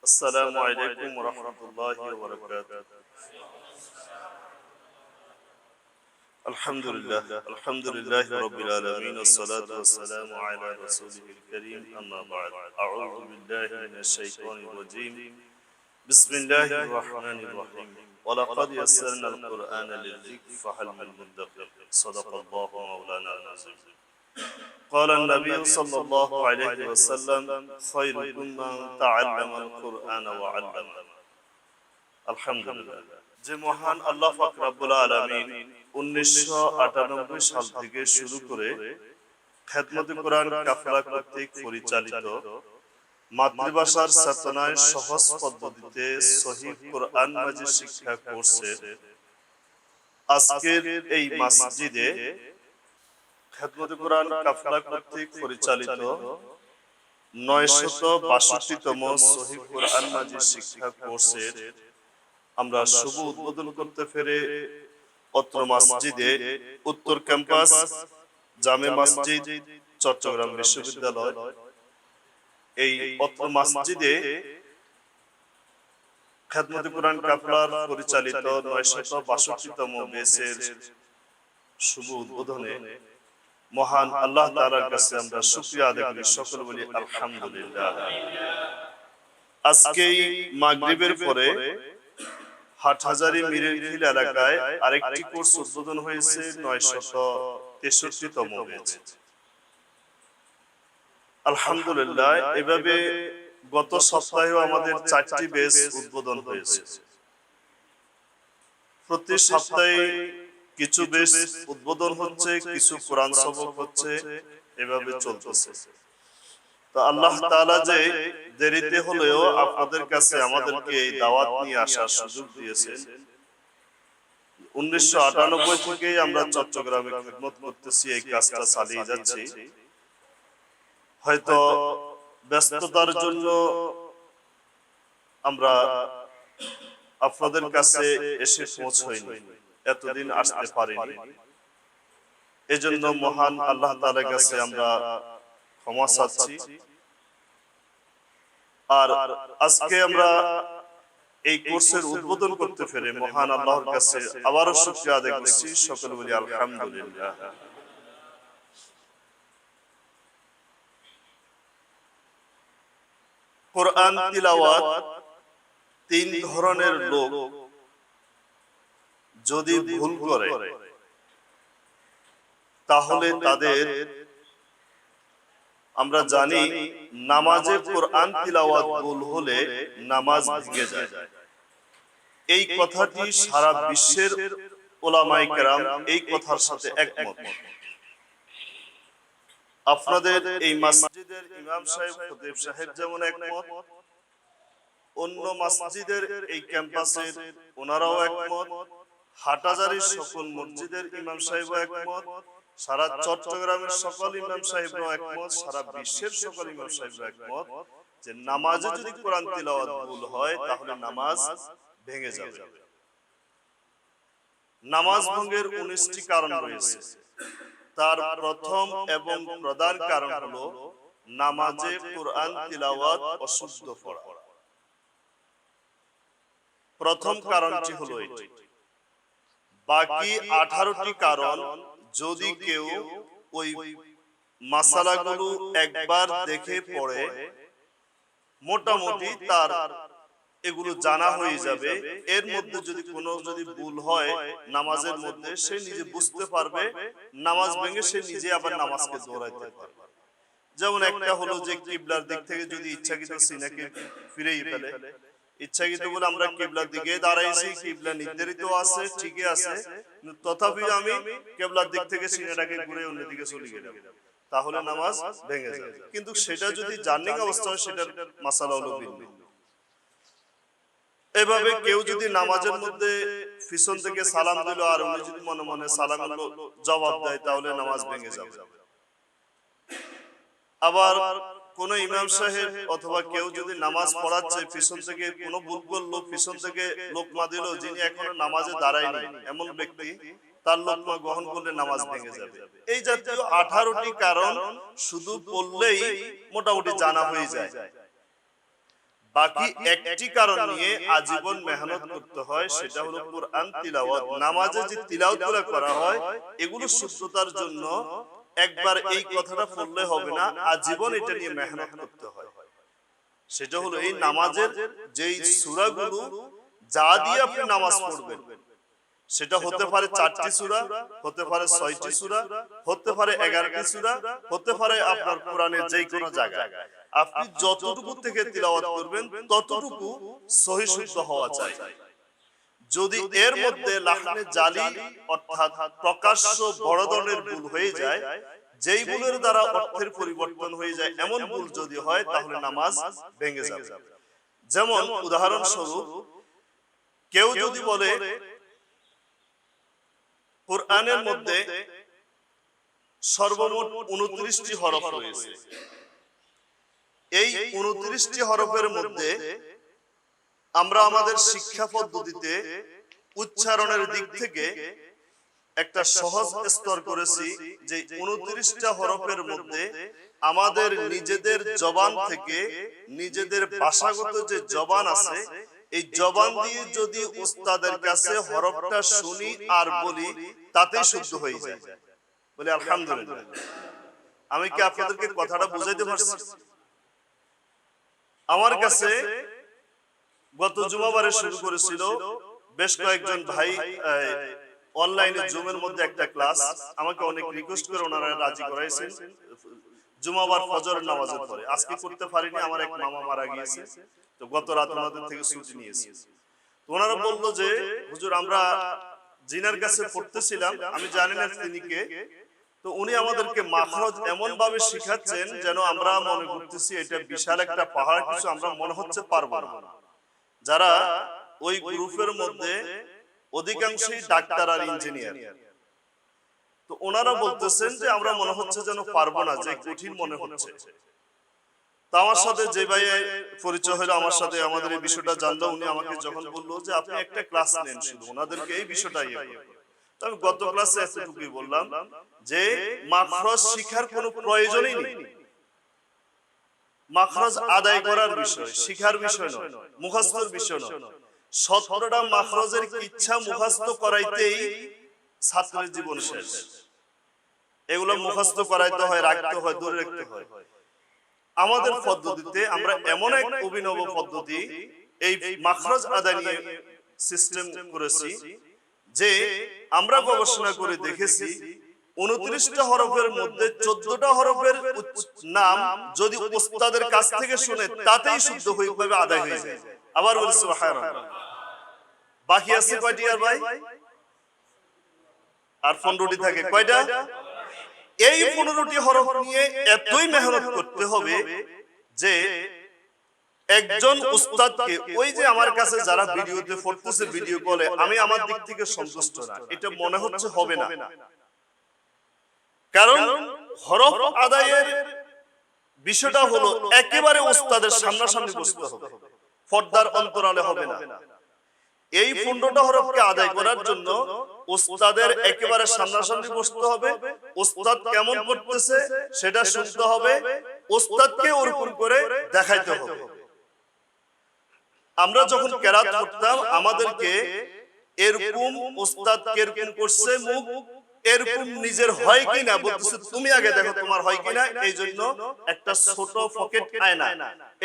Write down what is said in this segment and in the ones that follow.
السلام عليكم ورحمة الله وبركاته. الحمد لله رب العالمين والصلاة والسلام على رسوله الكريم أما بعد أعوذ بالله من الشيطان الرجيم بسم الله الرحمن الرحيم ولقد يسرنا القرآن للذكر فهل من مدكر صدق الله مولانا العظيم. قال النبي صلى الله عليه وسلم خيركم من تعلم القرآن وعلمه. আলহামদুলিল্লাহ, যে মহান আল্লাহ পাক রব্বুল আলামিন 1998 সাল থেকে শুরু করে খেদমতে কোরআন কাফেলা কর্তৃক পরিচালিত মাতৃভাষার চেতনায় সহজ পদ্ধতিতে সহিহ কোরআন মাজিদ শিক্ষা কোর্সের আজকের এই মসজিদে খেদমতে কোরআন কাফেলা কর্তৃক পরিচালিত 962তম সহিহ কোরআন মাজিদ শিক্ষা কোর্সের আমরা শুভ উদ্বোধন করতে পেরে অত্র মসজিদে উত্তর ক্যাম্পাস জামে মসজিদ চট্টগ্রাম বিশ্ববিদ্যালয় এই অত্র মসজিদে খেদমতে কোরআন কাফেলার পরিচালিত 962তম ব্যাচের শুভ উদ্বোধনে মহান আল্লাহ তাআলার কাছে আমরা শুকরিয়া আদায় করি, সকল বলি আলহামদুলিল্লাহ। আজকে মাগরিবের পরে হাটহাজারী মিরখিল এলাকায় আরেকটি কোর্স উদ্বোধন হয়েছে 963তম ব্যাচ। আলহামদুলিল্লাহ, এভাবে গত সপ্তাহেও আমাদের 4টি ব্যাচ উদ্বোধন হয়েছে। প্রতি সপ্তাহে কিছু ব্যাচ উদ্বোধন হচ্ছে, কিছু কোরআন সবক হচ্ছে, এভাবে চলতেছে। তো আল্লাহ তাআলা যে দেরিতে হলেও আপনাদের কাছে আমাদেরকে এই দাওয়াত নিয়ে আসার সুযোগ দিয়েছেন। 1998 থেকেই আমরা চট্টগ্রামে খিদমত করতেছি, এই কাজটা চালিয়ে যাচ্ছি। হয়তো ব্যস্ততার জন্য আমরা আপনাদের কাছে এসে পৌঁছাইনি, এতদিন আসতে পারিনি। এজন্য মহান আল্লাহ তাআলার কাছে আমরা ক্ষমা চাচ্ছি। আর আজকে আমরা এই কোর্সের উদ্বোধন করতে পেরে মহান আল্লাহর কাছে আবারও শুকরিয়া আদায় করছি, সকল বলি আলহামদুলিল্লাহ। কোরআন তিলাওয়াত 3 ধরনের লোক যদি ভুল করে তাহলে তাদের, আমরা জানি নামাজে কোরআন তিলাওয়াত ভুল হলে নামাজ ভেঙে যায়। এই কথাটি সারা বিশ্বের উলামায়ে কেরাম এই কথার সাথে একমত। আপনাদের এই মসজিদের ইমাম সাহেব, খতিব সাহেব যেমন একমত, অন্য মসজিদের এই ক্যাম্পাসের ওনারাও একমত, হাটহাজারীর সকল মসজিদের ইমাম সাহেবও একমত, সারা চট্টগ্রামের সকল ইমাম সাহেবরা একমত, সারা বিশ্বের সকল ইমাম সাহেবরা একমত যে নামাজে যদি কোরআন তিলাওয়াত ভুল হয় তাহলে নামাজ ভেঙে যাবে। নামাজ ভঙ্গের 19টি কারণ রয়েছে। তার প্রথম এবং প্রধান কারণ হলো নামাজে কোরআন তিলাওয়াত অশুদ্ধ পড়া। প্রথম কারণটি হলো এটি। বাকি 18টি কারণ যদি কেউ ওই মাসালাগুলো একবার দেখে পড়ে, মোটামুটি তার এগুলো জানা হয়ে যাবে। এর মধ্যে যদি কোনো ভুল হয় নামাজের মধ্যে, সে নিজে বুঝতে পারবে, নামাজ ভেঙে সে নিজে আবার নামাজকে দৌড়াইতে পারবে। যেমন একটা হলো যে কিবলার দিক থেকে যদি ইচ্ছাকৃত সিনাকে ফিরেই ফেলে, ইচ্ছাকৃত বলে আমরা কিবলার দিকে দাঁড়াইছি, কিবলা নির্ধারিত আছে, ঠিকই আছে, তথাপি আমি কিবলার দিক থেকে সিনাটাকে ঘুরে অন্যদিকে চলে গেলাম, তাহলে নামাজ ভেঙে যাবে। কিন্তু সেটা যদি জার্নিং অবস্থা হয় সেটার মাসালা হলো ভিন্ন। এভাবে কেউ যদি নামাজের মধ্যে পিছন থেকে সালাম দিল আর উনি যদি মনে মনে সালামগুলো জবাব দেয় তাহলে নামাজ ভেঙে যাবে। আবার কোন ইমাম সাহেব অথবা কেউ যদি নামাজ পড়াচ্ছে, পিছন থেকে কোনো ভুল করলো, পিছন থেকে লোকমা দিল, যিনি এখনো নামাজে দাঁড়ায়নি এমন ব্যক্তি, তার লোকমা গ্রহণ করলে নামাজ ভেঙে যাবে। এই জাতীয় 18টি কারণ শুধু পড়লেই মোটামুটি জানা হয়ে যায়। বাকি একটি কারণ নিয়ে আজীবন মেহনত করতে হয়, সেটা হলো কোরআন তিলাওয়াত। নামাজে যে তিলাওয়াতগুলো করা হয় এগুলো শুদ্ধতার জন্য একবার এই কথাটা পড়লে হবে না, আজীবন এটা নিয়ে মেহনত করতে হয়। সেটা হলো এই নামাজের যেই সূরাগুলো যা দিয়ে আপনি নামাজ পড়বেন, সেটা হতে পারে 4টি সূরা, হতে পারে 6টি সূরা, হতে পারে 11টি সূরা, হতে পারে আপনার কোরআনের যেই কোনো জায়গায় আপনি যতটুকু থেকে তিলাওয়াত করবেন ততটুকু সহিহ শুদ্ধ হওয়া চাই। যদি এর মধ্যে লাহনে জালি অর্থাৎ প্রকাশ্য বড় ধরনের ভুল হয়ে যায়, যেই ভুলের দ্বারা অর্থের পরিবর্তন হয়ে যায়, এমন ভুল যদি হয় তাহলে নামাজ ভেঙে যাবে। যেমন উদাহরণস্বরূপ কেউ যদি বলে কোরআনের মধ্যে সর্বমোট 29টি হরফ রয়েছে, এই 29টি হরফের মধ্যে আমরা আমাদের শিক্ষা পদ্ধতিতে উচ্চারণের দিক থেকে একটা সহজ স্তর করেছি যে 29টা হরফের মধ্যে আমাদের নিজেদের জবান থেকে নিজেদের ভাষাগত যে জবান আছে, এই জবান দিয়ে যদি উস্তাদের কাছে হরফটা শুনি আর বলি তাতেই শুদ্ধ হয়ে যায়। বলে আলহামদুলিল্লাহ। আমি কি আপনাদেরকে কথাটা বুঝাইতে পারছি? আমার কাছে গত জুমাবারে শুরু করেছিল বেশ কয়েকজন ভাই অনলাইনে জুমের মধ্যে একটা ক্লাস, আমাকে অনেক রিকোয়েস্ট করে ওনারা রাজি করাইছেন জুমাবার ফজরের নামাজের পরে। আজকে করতে পারিনি, আমার এক মামা মারা গিয়েছে, তো গত রাত ওনাদের থেকে ছুটি নিয়েছি। তো ওনারা বললো যে হুজুর আমরা জিনার কাছে পড়তেছিলাম, আমি জানি না তিনি কে, তো উনি আমাদেরকে মাখরজ এমন ভাবে শিখাচ্ছেন যেন আমরা মনে করতেছি এটা বিশাল একটা পাহাড় কিছু, আমরা মনে হচ্ছে পারবো না। যারা ওই গ্রুপের মধ্যে অধিকাংশই ডাক্তার আর ইঞ্জিনিয়ার, তো ওনারা বলতেছেন যে আমরা মনে হচ্ছে যেন পারবো না, যে কঠিন মনে হচ্ছে। তো আমার সাথে যে ভাই পরিচয় হলো, আমার সাথে আমাদের এই বিষয়টা জানলো, উনি আমাকে যখন বললো যে আপনি একটা ক্লাস নেন শুধু ওনাদেরকে এই বিষয়টা তো আমি গত ক্লাসে এতটুকুই বললাম যে মাখরজ শিখার কোনো প্রয়োজনই নেই। মাখরজ আদায় করার বিষয়, শিখার বিষয় নয়, মুখস্থর বিষয় নয়। 17টা মাখরজের ইচ্ছা মুখস্থ করাইতেই ছাত্রের জীবন শেষ। এগুলো মুখস্থ করাইতে হয়, রাখতে হয়, দূরে রাখতে হয়। আমাদের পদ্ধতিতে আমরা এমন এক অভিনব পদ্ধতি এই মাখরজ আদায় নিয়ে সিস্টেম করেছি যে আমরা গবেষণা করে দেখেছি 29টা হরফের মধ্যে 14টা হরফের নাম যদি উস্তাদের কাছ থেকে শুনে তাতেই শুদ্ধ হয়ে আদায় হয়ে যায়। আবার বলি সুবহানাল্লাহ। বাকি আছে কয়টি আর ভাই? আর 15টি থাকে। কয়টা? এই 15টি হরফ নিয়ে এতই মেহনত করতে হবে যে একজন উস্তাদকে, ওই যে আমার কাছে যারা ভিডিওতে পড়তেছে ভিডিও কলে, আমি আমার দিক থেকে সন্তুষ্ট না, এটা মনে হচ্ছে হবে না। কারণ হরফ আদায়ের বিষয়টা হলো একেবারে উস্তাদের সামনাসামনি বসতে হবে, পর্দার অন্তরালে হবে না। এই 15টা হরফকে আদায় করার জন্য উস্তাদের একেবারে সামনাসামনি বসতে হবে, উস্তাদ কেমন করতেছে সেটা শুনতে হবে, উস্তাদকে ওরকম করে দেখাইতে হবে। আমরা যখন কেরাত করতাম আমাদেরকে এরকম উস্তাদ কিরকম করছে মুখ এরকম নিজের হয় কিনা বলতেছে, তুমি আগে দেখো তোমার হয় কিনা। এই জন্য একটা ছোট পকেট আয়না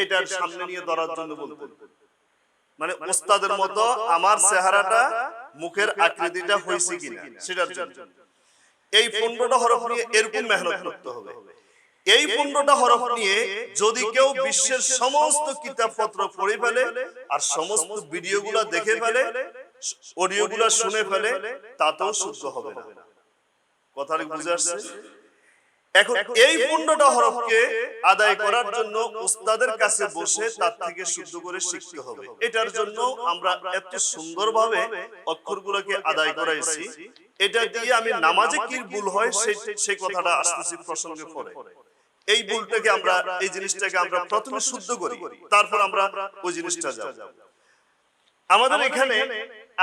এটার সামনে নিয়ে ধরার জন্য বলতেন, মানে উস্তাদের মতো আমার চেহারাটা মুখের আকৃতিটা হয়েছে কিনা সেটার জন্য। এই 15টা হরফ নিয়ে এরকম মেহনত করতে হবে। এই 15টা হরফ নিয়ে যদি কেউ বিশ্বের সমস্ত কিতাবপত্র পড়ে ফেলে আর সমস্ত ভিডিওগুলো দেখে ফেলে, অডিওগুলো শুনে ফেলে, তাতেও শুদ্ধ হবে না। কথাটা বুঝে আসছে? এখন এই 15টা হরফকে আদায় করার জন্য উস্তাদের কাছে বসে তার থেকে শুদ্ধ করে শিখতে হবে। এটার জন্য আমরা এত সুন্দরভাবে অক্ষরগুলোকে আদায় করাইছি। এটা দিয়ে আমি নামাজে কি ভুল হয় সেই কথাটা আসতেছি প্রসঙ্গে পরে। এই ভুলটাকে আমরা, এই জিনিসটাকে আমরা প্রথমে শুদ্ধ করি, তারপর আমরা ওই জিনিসটা যাব। আমাদের এখানে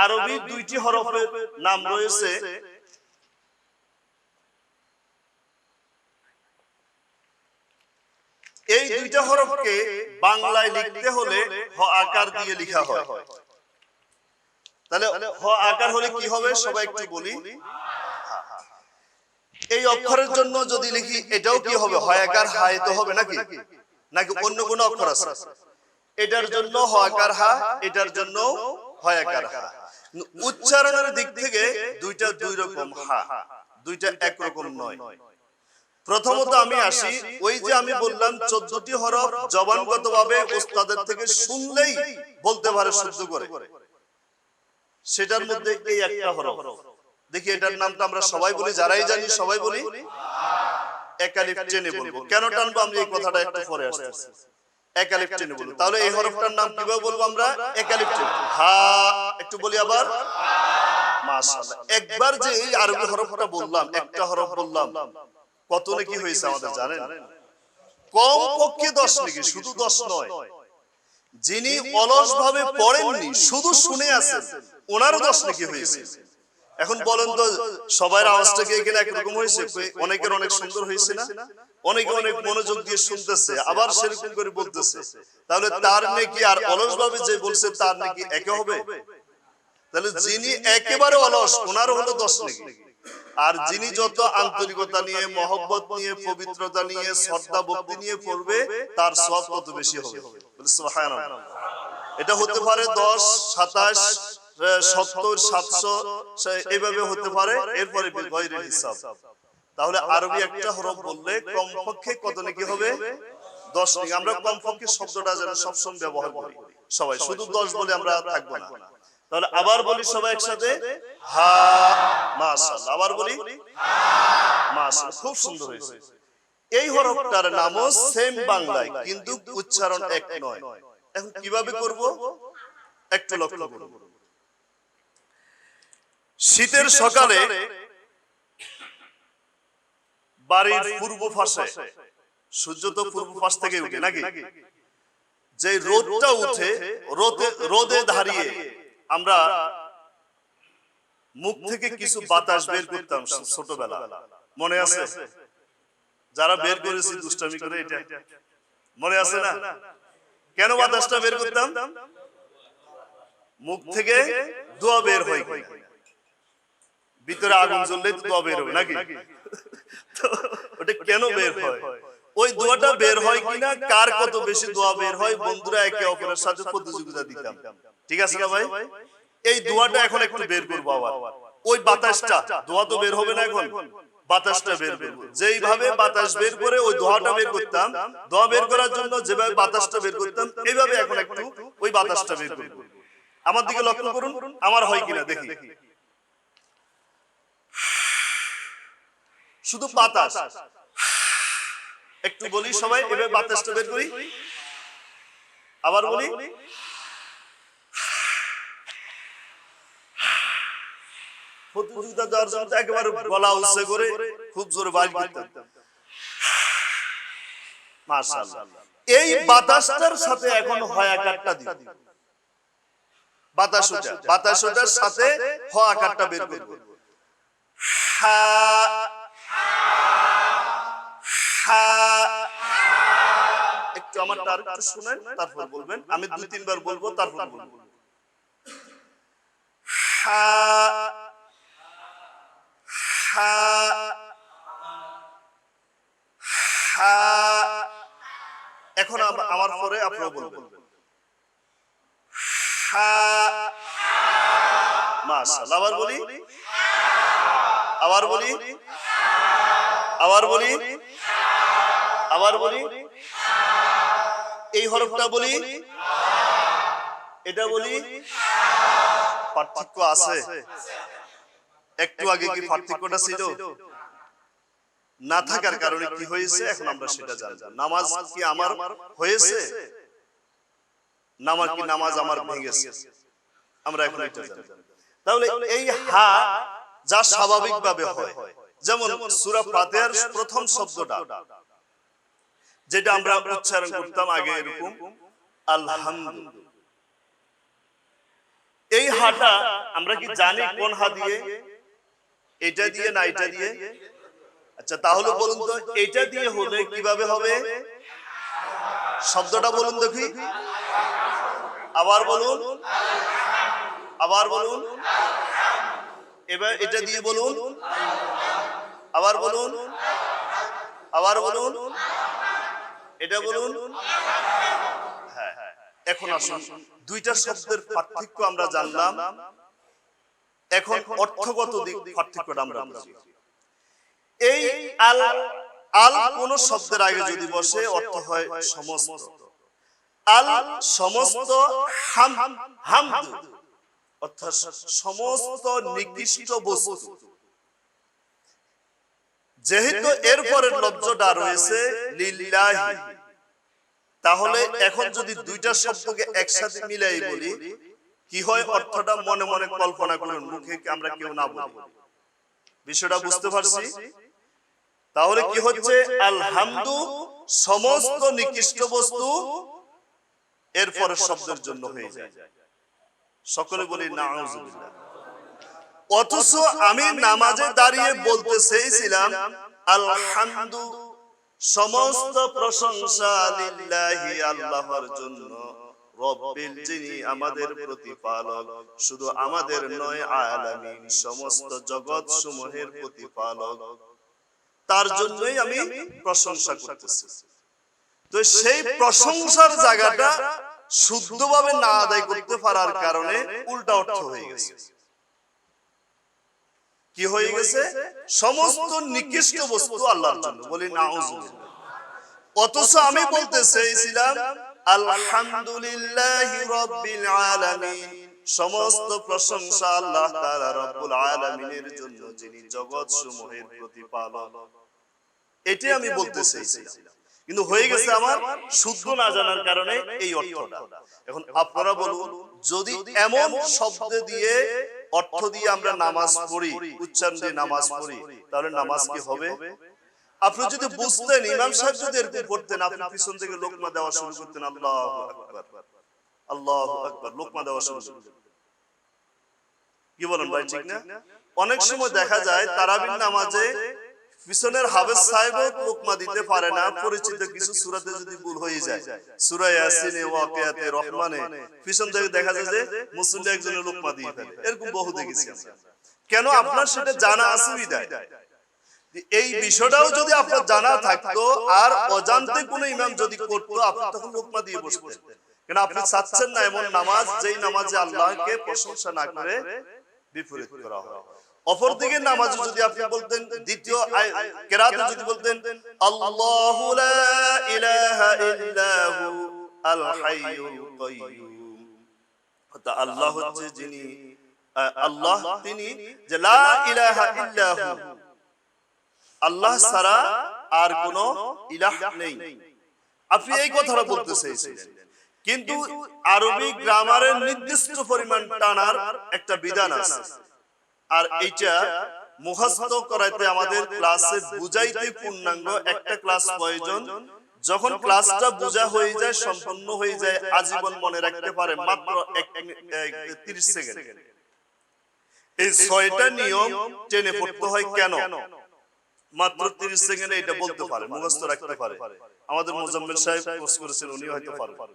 আরবি 2টি হরফের নাম রয়েছে। এই দুইটা হরফকে বাংলায় লিখতে হলে হ আকার দিয়ে লেখা হয়। তাহলে হ আকার হলে কি হবে সবাই একটু বলি। এই অক্ষরের জন্য যদি লিখি এটাও কি হবে, হয় আকার হায় তো হবে নাকি, নাকি অন্য কোন অক্ষর আছে? এটার জন্য হ আকার হা, এটার জন্য হয় আকার হা। উচ্চারণের দিক থেকে দুইটা দুই রকম হা, দুইটা একরকম নয়। প্রথমত আমি আসি, ওই যে আমি বললাম 14টি হরফ জবানগতভাবে ওস্তাদের থেকে শুনলেই বলতে পারে শুদ্ধ করে, সেটার মধ্যে এই একটা হরফ দেখি, এটার নামটা আমরা সবাই বলি, যারাই জানি সবাই বলি এক আলিফ টেনে বলবো। কেন টানবো আমি এই কথাটা একটু পরে আসতেছি। এক আলিফ টেনে বলবো। তাহলে এই হরফটার নাম কিভাবে বলবো আমরা? এক আলিফ টেনে হা। একটু বলি আবার মাশাআল্লাহ। একবার যে এই আরবি হরফটা বললাম, একটা হরফ বললাম, কত নাকি হয়েছে আমাদের জানেন? কম পক্ষে 10 নাকি, শুধু 10 নয়, যিনি অলস ভাবে পড়েননি শুধু শুনে আছেন ওনারও 10 নাকি হয়েছে। এখন বলেন তো সবার আওয়াজটা কি এখানে একরকম হয়েছে? অনেকের অনেক সুন্দর হয়েছে না? অনেকে অনেক মনোযোগ দিয়ে শুনতেছে, আবার সেরকম করে বলতেছে, তাহলে তার নাকি আর অলস ভাবে যে বলছে তার নাকি একে হবে? তাহলে যিনি একেবারে অলস ওনারও হলো 10 নাকি, আর যিনি যত আন্তরিকতা নিয়ে, মহব্বত নিয়ে, পবিত্রতা নিয়ে, শ্রদ্ধা ভক্তি নিয়ে পড়বে তার সওয়াব তত বেশি হবে। সুবহানাল্লাহ। এটা হতে পারে 10, 27, 70, 700 এইভাবে হতে পারে, এরপরে বিগয়রে হিসাব। তাহলে আরবি একটা হরফ বললে কমপক্ষে কত নাকি হবে? 10 নাকি। আমরা কমপক্ষে শব্দটা যেন সবসময় ব্যবহার করি, সবাই শুধু 10 বলে আমরা থাকবো না। তাহলে আবার বলি সবাই একসাথে হা মাশাআল্লাহ। আবার বলি মাশাআল্লাহ, খুব সুন্দর হয়েছে। এই হরফটার নামও সেম বাংলায়, কিন্তু উচ্চারণ এক নয়। এখন কিভাবে করব একটু লক্ষ্য করুন। শীতের সকালে বাড়ির পূর্ব পাশে, সূর্য তো পূর্ব পাশ থেকে উঠে নাকি, যে রোদটা উঠে রোদে দাঁড়িয়ে আমরা মুখ থেকে কিছু বাতাস বের করতাম ছোটবেলা, মনে আছে? যারা বের করেছি দুষ্টামি করে, এটা মনে আছে না? কেন বাতাসটা বের করতাম? মুখ থেকে দোয়া বের হয়, ভিতরে আগুন জ্বললে দোয়া বের হবে নাকি? ওটা কেন বের হয়? ওই দোয়াটা বের হয় কিনা, কার কত বেশি দোয়া বের হয়, বন্ধুরা একে অপরের সাথে প্রতিযোগিতা দিতাম। ঠিক আছে না ভাই? এই দোয়াটা এখন একটু বের করবো আবার। ওই বাতাসটা, দোয়া তো বের হবে না, এখন বাতাসটা বের করবো। যেইভাবে বাতাস বের করে ওই দোয়াটা বের করতাম, দোয়া বের করার জন্য যেভাবে বাতাসটা বের করতাম, এইভাবে এখন একটু ওই বাতাসটা বের করবো। আমার দিকে লক্ষ্য করুন, আমার হয় কিনা দেখি। শুধু বাতাস, একটু বলি সবাই এভাবে বাতাসটা বের করি, আবার বলি প্রতিযোগিতা দেওয়ার জন্য একেবারে গলা উচ্চ করে খুব জোরে বাজ করতাম। মাশাআল্লাহ। এই বাতাসটার সাথে এখন হয় আকারটা দিই, বাতাসটার সাথে হ আকারটা বের করব। হা হা। একটু আমারটা আরেকটু শুনেন, তারপর বলবেন। আমি 2-3 বার বলবো, তারপর বলবো। হা হা হা। এখন আমার পরে আপনারা বলবেন হা। মাশাআল্লাহ। আবার বলি, আবার বলি, আবার বলি, আবার বলি। এই হরফটা বলি, এটা বলি, পার্থক্য আছে? একটু আগে কি পার্থক্যটা ছিল? না থাকার কারণে কি হয়েছে এখন আমরা সেটা জানি। নামাজ কি আমার হয়েছে, নামাজ আমার ভেঙেছে, আমরা এখন এটা জানি। তাহলে এই হা যা স্বাভাবিকভাবে হয়, যেমন সূরা ফাতিহার প্রথম শব্দটা যেটা আমরা উচ্চারণ করতাম আগে এরকম আলহামদুলিল্লাহ, এই হাটা আমরা কি জানি কোন হা দিয়ে? এটা দিয়ে না এটা দিয়ে? আচ্ছা তাহলে বলুন তো এটা দিয়ে হলে কিভাবে হবে? শব্দটা বলুন দেখি, আবার বলুন, আবার বলুন, এবার এটা দিয়ে বলুন, আবার বলুন, আবার বলুন, এটা বলুন। হ্যাঁ, এখন আসুন দুইটা শব্দের পার্থক্য আমরা জানলাম, এখন অর্থগত দিক পার্থক্যটা আমরা বুঝি। এই আল আল কোন শব্দের আগে যদি বসে অর্থ হয় সমস্ত, আল সমস্ত, হাম হামদু অর্থাৎ সমস্ত নিকৃষ্ট বস্তু। যেহেতু এর পরের লফজটা রয়েছে লিল্লাহি, তাহলে এখন যদি দুইটা শব্দকে একসাথে মিলাই বলি কি হয় অর্থটা মনে মনে কল্পনা করুন, মুখে আমরা কেউ না বলি। বিষয়টা বুঝতে পারছি? তাহলে কি হচ্ছে আলহামদু সমস্ত নিকৃষ্ট বস্তু এর পরের শব্দের জন্য হয়ে যায়। সকলে বলি নাউজুবিল্লাহ। অথচ আমি নামাজে দাঁড়িয়ে বলতে চেয়েছিলাম আলহামদু সমস্ত প্রশংসা লিল্লাহি আল্লাহর জন্য, রব্বিল যিনি আমাদের প্রতিপালক, শুধু আমাদের নয় আলামিন সমস্ত জগৎ সমূহের প্রতিপালক, তার জন্যই আমি প্রশংসা করতেছি। তো সেই প্রশংসার জায়গাটা শুদ্ধভাবে না আদায় করতে পারার কারণে উল্টা অর্থ হয়ে গেছে। কি হয়ে গেছে? সমস্ত নিকৃষ্ট বস্তু আল্লাহর জন্য, বলি নাউজুবিল্লাহ। অথচ আমি বলতে চেয়েছিলাম আলহামদুলিল্লাহি রাব্বিল আলামিন সমস্ত প্রশংসা আল্লাহ তাআলা রব্বুল আলামিনের জন্য, যিনি জগৎ সমূহের প্রতিপালক। এটাই আমি বলতে চেয়েছিলাম, কিন্তু হয়ে গেছে আমার শুদ্ধ না জানার কারণে এই অর্থটা। এখন আপনারা বলুন, যদি এমন শব্দ দিয়ে অর্থ দিয়ে আমরা নামাজ পড়ি, উচ্চারণ দিয়ে নামাজ পড়ি, তাহলে নামাজ কি হবে? আপনি যদি বুঝতেন, ইমাম সাহেব যদি এরকম পড়তেন, আপনি পিছন থেকে লোকমা দেওয়া শুরু করতেন, আল্লাহু আকবার, আল্লাহু আকবার, লোকমা দেওয়া শুরু করতেন। কি বলেন ভাই, ঠিক না? অনেক সময় দেখা যায় তারাবির নামাজে পিছনের হাফেজ সাহেবও লোকমা দিতে পারে না, পরিচিত কিছু সূরাতে যদি ভুল হয়ে যায়, সূরা ইয়াসিনে, ওয়াকিয়াতে, রহমানে, পিছন থেকে দেখা যায় যে মুসল্লি একজনের লোকমা দিয়ে ফেলে। এরকম বহু দেখেছি আমরা। কেন? আপনার সেটা জানা আছে বিধায়। এই বিষয়টাও যদি আপনার জানা থাকতো আর অজান্তে কোনো ইমাম যদি করতো, আপনি তখন লোকমা দিয়ে বসতেন। কেন? আপনি চাচ্ছেন না এমন নামাজ যেই নামাজে আল্লাহকে প্রশংসা না করে বিপরীত করা হয়। অপরদিকে নামাজে যদি আপনি বলতেন, দ্বিতীয় কেরাতে যদি বলতেন আল্লাহু লা ইলাহা ইল্লাহু আল হাইয়ুল কাইয়্যুম, অর্থাৎ আল্লাহ হচ্ছে যিনি, আল্লাহ তিনি যে লা ইলাহা ইল্লাহু, আল্লাহ ছাড়া আর কোন ইলাহ নেই। আপনি এই কথাটা বলতে চেয়েছিলেন, কিন্তু আরবি গ্রামারের নির্দিষ্ট পরিমাণ টানার একটা বিধান আছে, আর এইটা মুখস্থ করাইতে আমাদের ক্লাসে বুঝাইতে পূর্ণাঙ্গ একটা ক্লাস প্রয়োজন। যখন ক্লাসটা বোঝা হয়ে যায়, সম্পূর্ণ হয়ে যায়, আজীবন মনে রাখতে পারে মাত্র 30 সেকেন্ড। এই 6টা নিয়ম টেনে পড়তে হয়। কেন? মাত্র 30 সেকেন্ডে এটা বলতে পারে, মুখস্থ রাখতে পারে। আমাদের মুজাম্মিল সাহেব কোর্স করেছেন, উনি হয়তো পারবেন।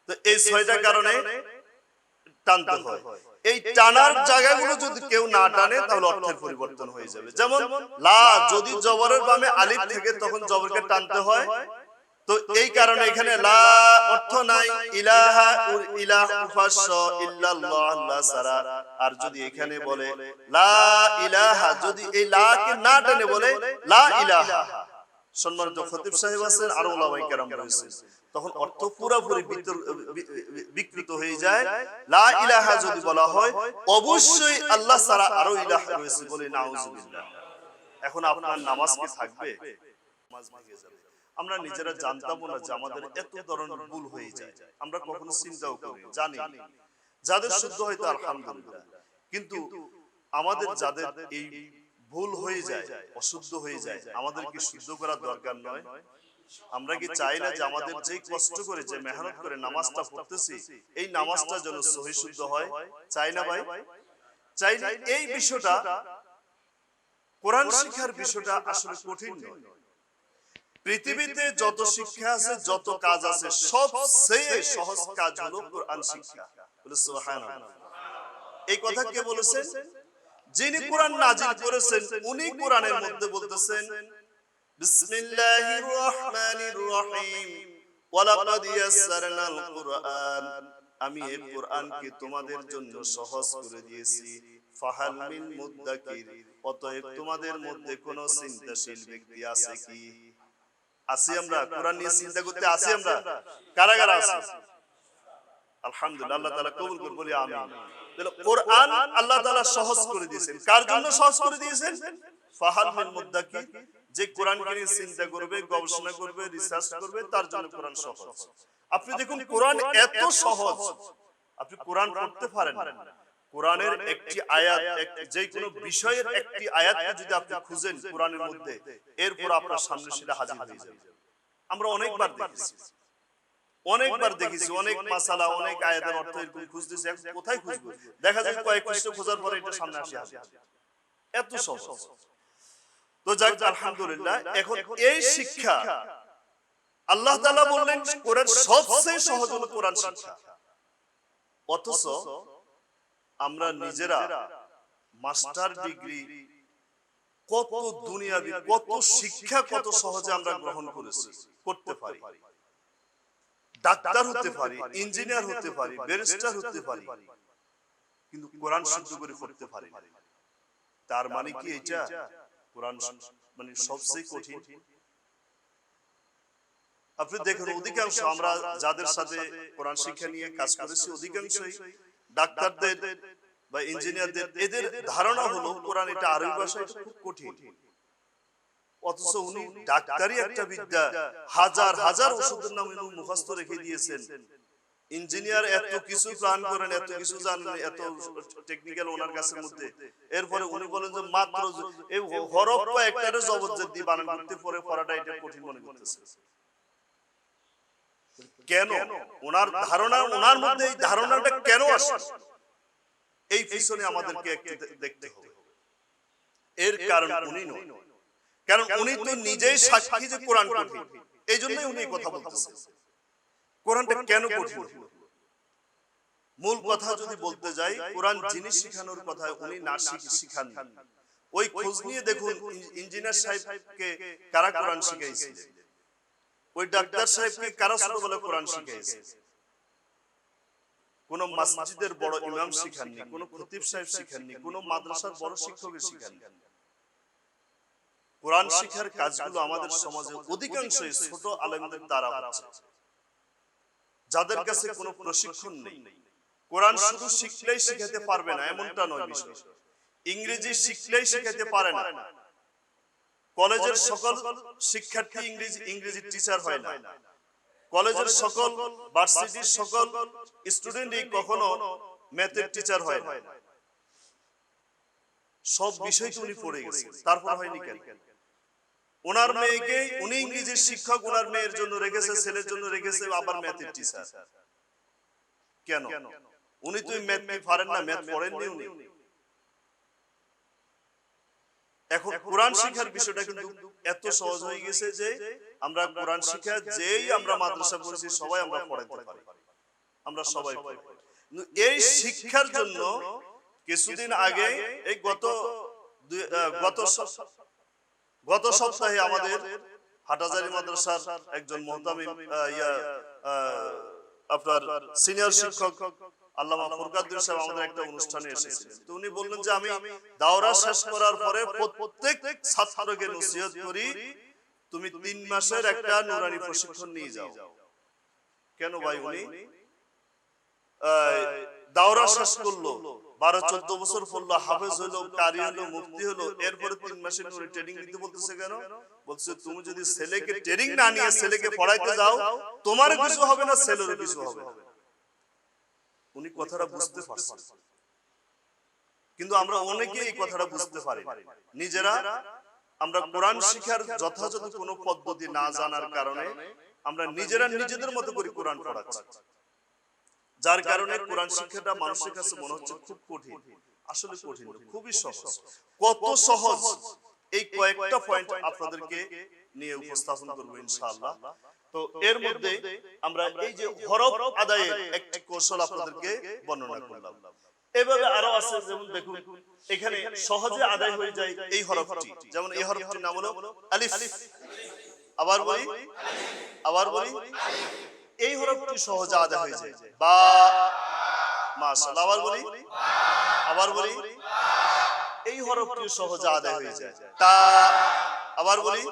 তো এই 6টা কারণে টানতে হয়। এই টানার জায়গাগুলো যদি কেউ না টানে, তাহলে অর্থের পরিবর্তন হয়ে যাবে। যেমন লা যদি জবরের বামে আলিফ থেকে, তখন জবরকে টানতে হয়। তো এই কারণে এখানে লা অর্থ নাই, ইলাহা ইলাহু ফাশ ইল্লাল্লাহ, আল্লাহ ছাড়া। আর যদি এখানে বলে লা ইলাহা, যদি এই লা কে না টেনে বলে লা ইলাহা, সম্মানিত খতিব সাহেব আছেন, আর উলামায়ে কেরাম রয়েছেন, তখন অর্থ পুরোপুরি বিকৃত হয়ে যায়। লা ইলাহা যদি বলা হয়, অবশ্যই আল্লাহ ছাড়া আরো ইলাহা রয়েছে, বলে নাউজুবিল্লাহ। এখন আপনার নামাজ কি থাকবে? নামাজ ভেঙে যাবে। আমরা নিজেরা জানতাম না যে আমাদের এত ধরনের ভুল হয়ে যায়, আমরা কখনো চিন্তাও করি জানি। যাদের শুদ্ধ হয়তো আলহামদুলিল্লাহ, কিন্তু আমাদের যাদের এই ভুল হয়ে যায়, অশুদ্ধ হয়ে যায়, আমাদের কি শুদ্ধ করার দরকার নয়? আমরা কি চাই না যে আমাদের যে কষ্ট করে, যে মেহনত করে নামাজটা পড়তেছি, এই নামাজটা যেন সহি শুদ্ধ হয়? চাই না ভাই? চাই না। এই বিষয়টা, কোরআন শিক্ষার বিষয়টা আসলে কঠিন নয়। পৃথিবীতে যত শিক্ষা আছে, যত কাজ আছে, সবচেয়ে সহজ কাজ হলো কোরআন শিক্ষা। বলে সুবহানাল্লাহ। এই কথা কে বলেছেন? যিনি কোরআন নাজিল করেছেন উনি কোরআনের মধ্যে বলতেছেন, বিসমিল্লাহির রহমানির রহিম, ওয়ালাকাদ ইয়াসসারনাল কুরআন, আমি এই কোরআনকে তোমাদের জন্য সহজ করে দিয়েছি, ফাহাল মিন মুদ্দাকির, অতএব তোমাদের মধ্যে কোন চিন্তাশীল ব্যক্তি আছে কি? আছি আমরা? কোরআন নিয়ে চিন্তা করতে আছি আমরা? কারা কারা আছে? আলহামদুলিল্লাহ, আল্লাহ তাআলা কবুল করুন, বলি আমিন। তাহলে কোরআন আল্লাহ তাআলা সহজ করে দিয়েছেন। কার জন্য সহজ করে দিয়েছেন? ফাহাল মিন মুদ্দাকির, যে কোরআনকে নিয়ে চিন্তা করবে, গবেষণা করবে, রিসার্চ করবে, তার জন্য কোরআন সহজ। আপনি দেখুন কোরআন এত সহজ, আপনি কোরআন পড়তে পারেন না, কোরআনের একটি আয়াত, যে কোনো বিষয়ের একটি আয়াতকে যদি আপনি খুঁজেন কোরআনের মধ্যে, এরপর আপনার সামনে সেটা হাজির হয়ে যাবে। আমরা অনেকবার দেখেছি, অনেক মাসালা, অনেক আয়াতের অর্থ এরকম খুঁজতেছি, এখন কোথায় খুঁজবো? দেখা যায় কয়েক পৃষ্ঠ খোঁজার পরে এটা সামনে আসে হাজির। এত সহজ। তো যাক, আলহামদুলিল্লাহ, এখন এই শিক্ষা আল্লাহ তাআলা বললেন কোরআন সবচেয়ে সহজ হলো কোরআন শিক্ষা। অথচ আমরা নিজেরা মাস্টার ডিগ্রি, কত দুনিয়াবি, কত শিক্ষা, কত সহজে আমরা গ্রহণ করেছি, করতে পারি। ডাক্তার হতে পারি, ইঞ্জিনিয়ার হতে পারি, ব্যারিস্টার হতে পারি, কিন্তু কোরআন শুদ্ধ করে পড়তে পারি। তার মানে কি এটা কোরআন মানে সবচেয়ে কঠিন? আপনি দেখুন, অধিকাংশ আমরা যাদের সাথে কোরআন শিক্ষা নিয়ে কাজ করেছি, অধিকাংশই ডাক্তারদের বা ইঞ্জিনিয়ারদের, এদের ধারণা হলো কোরআন এটা আরবি ভাষায় খুব কঠিন। অথচ উনি ডাক্তারি একটা বিদ্যা, হাজার হাজার ওষুধের নাম উনি মুখস্থ রেখে দিয়েছেন। ইঞ্জিনিয়ার এত কিছু প্ল্যান করেন, এত কিছু জানেন, এত টেকনিক্যাল ওনার কাছের মধ্যে, এরপরে উনি বলেন যে মাত্র এই হরফ কয়েকটারে জবরদস্তি দিয়ে বানান করতে পরে পড়াটা এটা কঠিন মনে করতেছে। কেন? ওনার ধারণা, ওনার মধ্যে এই ধারণাটা কেন আসে? এই পিছনে আমাদেরকে একটু দেখতে হবে। এর কারণ উনি নয়, কারণ উনি তো নিজেই সাক্ষী যে কোরআন কঠিন। এই জন্যই উনি এই কথা বলতেছেন। কোরআনটা কেন কঠিন? মূল কথা যদি বলতে যাই, কোরআন যিনি শিখানোর কথা উনি না শিখান। ওই খোঁজ নিয়ে দেখুন, ইঞ্জিনিয়ার সাহেবকে কারা কোরআন শিখাইছে, ওই ডাক্তার সাহেবকে কারা ছোটবেলা কোরআন শিখাইছে। কোন মসজিদের বড় ইমাম শিখাননি, কোন খতিব সাহেব শিখাননি, কোন মাদ্রাসার বড় শিক্ষক শিখাননি। কোরআন শিক্ষার কাজগুলো আমাদের সমাজে অধিকাংশই ছোট আলেমদের দ্বারা হচ্ছে, যাদের কাছে কোনো প্রশিক্ষণ নেই। কোরআন শুধু শিখলেই শিখাতে পারবে না এমনটা নয় বিষয়। ইংরেজি শিখলেই শিখাতে পারে না। কলেজের সকল শিক্ষার্থী ইংরেজি টিচার হয় না। কলেজের সকল, ভার্সিটির সকল স্টুডেন্টই কখনো ম্যাথের টিচার হয় না। সব বিষয় তো উনি পড়ে গেছেন, তারপর হয়নি কেন? ওনার মেয়েকে উনি ইংরেজির শিক্ষক, ওনার মেয়ের জন্য রেখেছে, ছেলের জন্য রেখেছে আবার ম্যাথের টিচার। কেন? উনি তো ম্যাথ পারেন না, ম্যাথ পড়েননি উনি। এখন কোরআন শিক্ষার বিষয়টা কিন্তু এত সহজ হয়ে গেছে যে আমরা কোরআন শিক্ষা যেই আমরা মাদ্রাসা পড়েছি সবাই আমরা পড়াতে পারি, আমরা সবাই পারি। এই শিক্ষার জন্য কিছুদিন আগে, এই গত সপ্তাহে আমাদের হাটাজারি মাদ্রাসার একজন মুহতামিম আপনার সিনিয়র শিক্ষক আল্লামা ফুরকাতুর সাহেব আমাদের একটা অনুষ্ঠানে এসেছিলেন। তো উনি বললেন যে আমি দাওরা শেষ করার পরে প্রত্যেক ছাত্রকে নসিহত করি, তুমি 3 মাসের একটা নুরানি প্রশিক্ষণ নিয়ে যাও। কেন ভাই? উনি দাওরা শেষ করলো, 12-14 বছর পড়লো, হাফেজ হলো, কারি হলো, মুফতি হলো, এরপরে 3 মাসের নুরানি ট্রেনিং দিতে বলতেছে কেন? বলছে তুমি যদি ছেলেকে ট্রেনিং না নিয়ে ছেলেকে পড়াইতে যাও, তোমার কিছু হবে না, ছেলেরও কিছু হবে না। উনি কথাটা বুঝতে পারছেন, কিন্তু আমরা অনেকে এই কথাটা বুঝতে পারি না। নিজেরা আমরা কোরআন শিক্ষার যথাযথ কোনো পদ্ধতি না জানার কারণে আমরা নিজেরা নিজেদের মতো করে কোরআন পড়াচ্ছি, যার কারণে কোরআন শিক্ষাটা মানুষের কাছে মনে হচ্ছে খুব কঠিন। আসলে কঠিন, খুবই সহজ। কত সহজ, এই কয়েকটা পয়েন্ট আপনাদেরকে নিয়ে উপস্থাপন করব ইনশাআল্লাহ। তো এর মধ্যে আমরা এই যে হরফ আদায়ের একটি কৌশল আপনাদেরকে বর্ণনা করলাম। এভাবে আরো আছে, যেমন দেখুন এখানে সহজে আদায় হয়ে যায় এই হরফটি, যেমন এই হরফটির নাম হলো আলিফ। আবার বলি, আবার বলি, এই হরফটি সহজে আদায় হয়ে যায়। বা, মাশাআল্লাহ। আবার বলি, আবার বলি, এই হরফটি সহজে আদায় হয়ে যায়। তা, আবার বলি,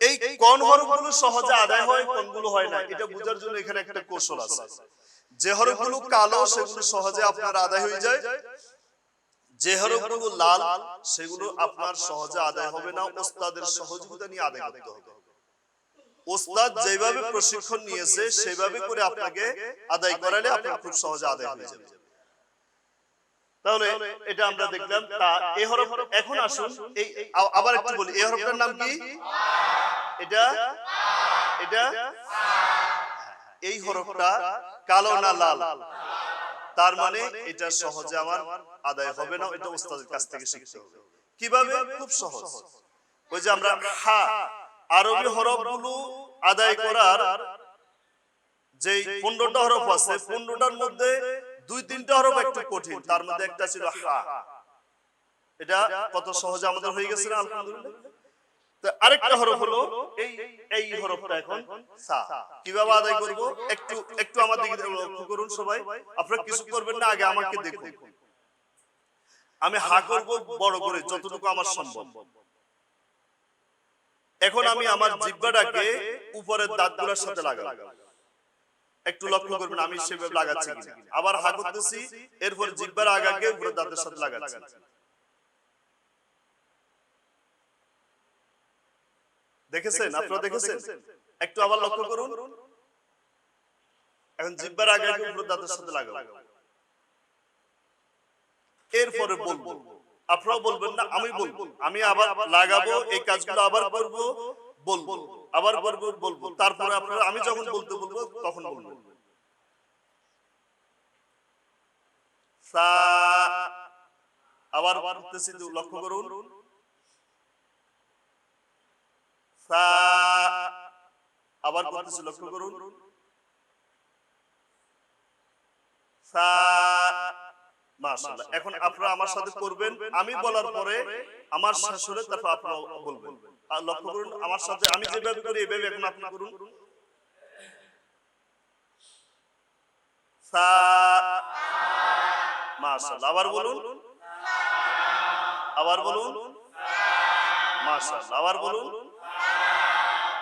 এই কোন হরফগুলো সহজে আদায় হয়, কোনগুলো হয় না, এটা বোঝার জন্য এখানে একটা কৌশল আছে। যে হরফগুলো কালো সেগুলো সহজে আপনার আদায় হয়ে যায়, যে হরফগুলো লাল সেগুলো আপনার সহজে আদায় হবে না, ওস্তাদের সহযোগিতা নিয়ে আদায় করতে হবে। ওস্তাদ যেভাবে প্রশিক্ষণ নিয়েছে সেভাবে করে আপনাকে আদায় করালে আপনার খুব সহজে আদায় হয়ে যাবে। তাহলে এটা আমরা দেখলাম। তা এই হরফ, এখন আসুন এই আবার একটু বলি, এই হরফটার নাম কি? এটা এটা এই হরফটা কালো না লাল? তার মানে এটা সহজে আমার আদায় হবে না, এটা ওস্তাদের কাছ থেকে শিখতে হবে। কিভাবে? খুব সহজ। ওই যে আমরা হা, আরবি হরফগুলো আদায় করার যে 15টা হরফ আছে, 15টার মধ্যে 2-3টা হরফ একটু কঠিন, তার মধ্যে একটা ছিল হা। এটা কত সহজে আমাদের হয়ে গেছে না, আলহামদুলিল্লাহ। তো আরেকটা হরফ হলো এই হরফটা এখন সা। কিভাবে আদায় করব একটু একটু আমার দিকে লক্ষ্য করুন সবাই। আপনারা কিছু করবেন না, আগে আমাকে দেখুন। আমি হা করব বড় করে যতটুকু আমার সম্ভব। এখন আমি আমার জিহ্বাটাকে উপরের দাঁতগুলোর সাথে লাগাবো। একটু লক্ষ্য করবেন আমি সেভাবে লাগাচ্ছি কিনা। আবার হা করতেছি, এরপর জিহ্বার আগাকে উপরের দাঁতের সাথে লাগাচ্ছি। দেখেছেন? আপনারা দেখেছেন? একটু আবার লক্ষ্য করুন। এখন জিহ্বার আগাকে উপরের দাঁতের সাথে লাগাবো। এরপরে বলবো, আপনারাও বলবেন না, আমি বলবো। আমি আবার লাগাবো, এই কাজগুলো আবার করব, বলবো, আবার করব, বলবো। তারপরে আপনারা আমি যখন বলতে বলবো তখন বলবেন। সা, আবার বলতেছি, লক্ষ্য করুন। সা, আবার বলতেছি, লক্ষ্য করুন। সা, মাশাআল্লাহ। এখন আপনারা আমার সাথে করবেন, আমি বলার পরে আমার শেষ হলে তারপর আপনারা বলবেন। আর লক্ষ্য করুন আমার সাথে, আমি যেভাবে করি এইভাবে এখন আপনি করুন। সা, মাশাআল্লাহ। আবার বলুন, আবার বলুন, মাশাআল্লাহ। আবার বলুন।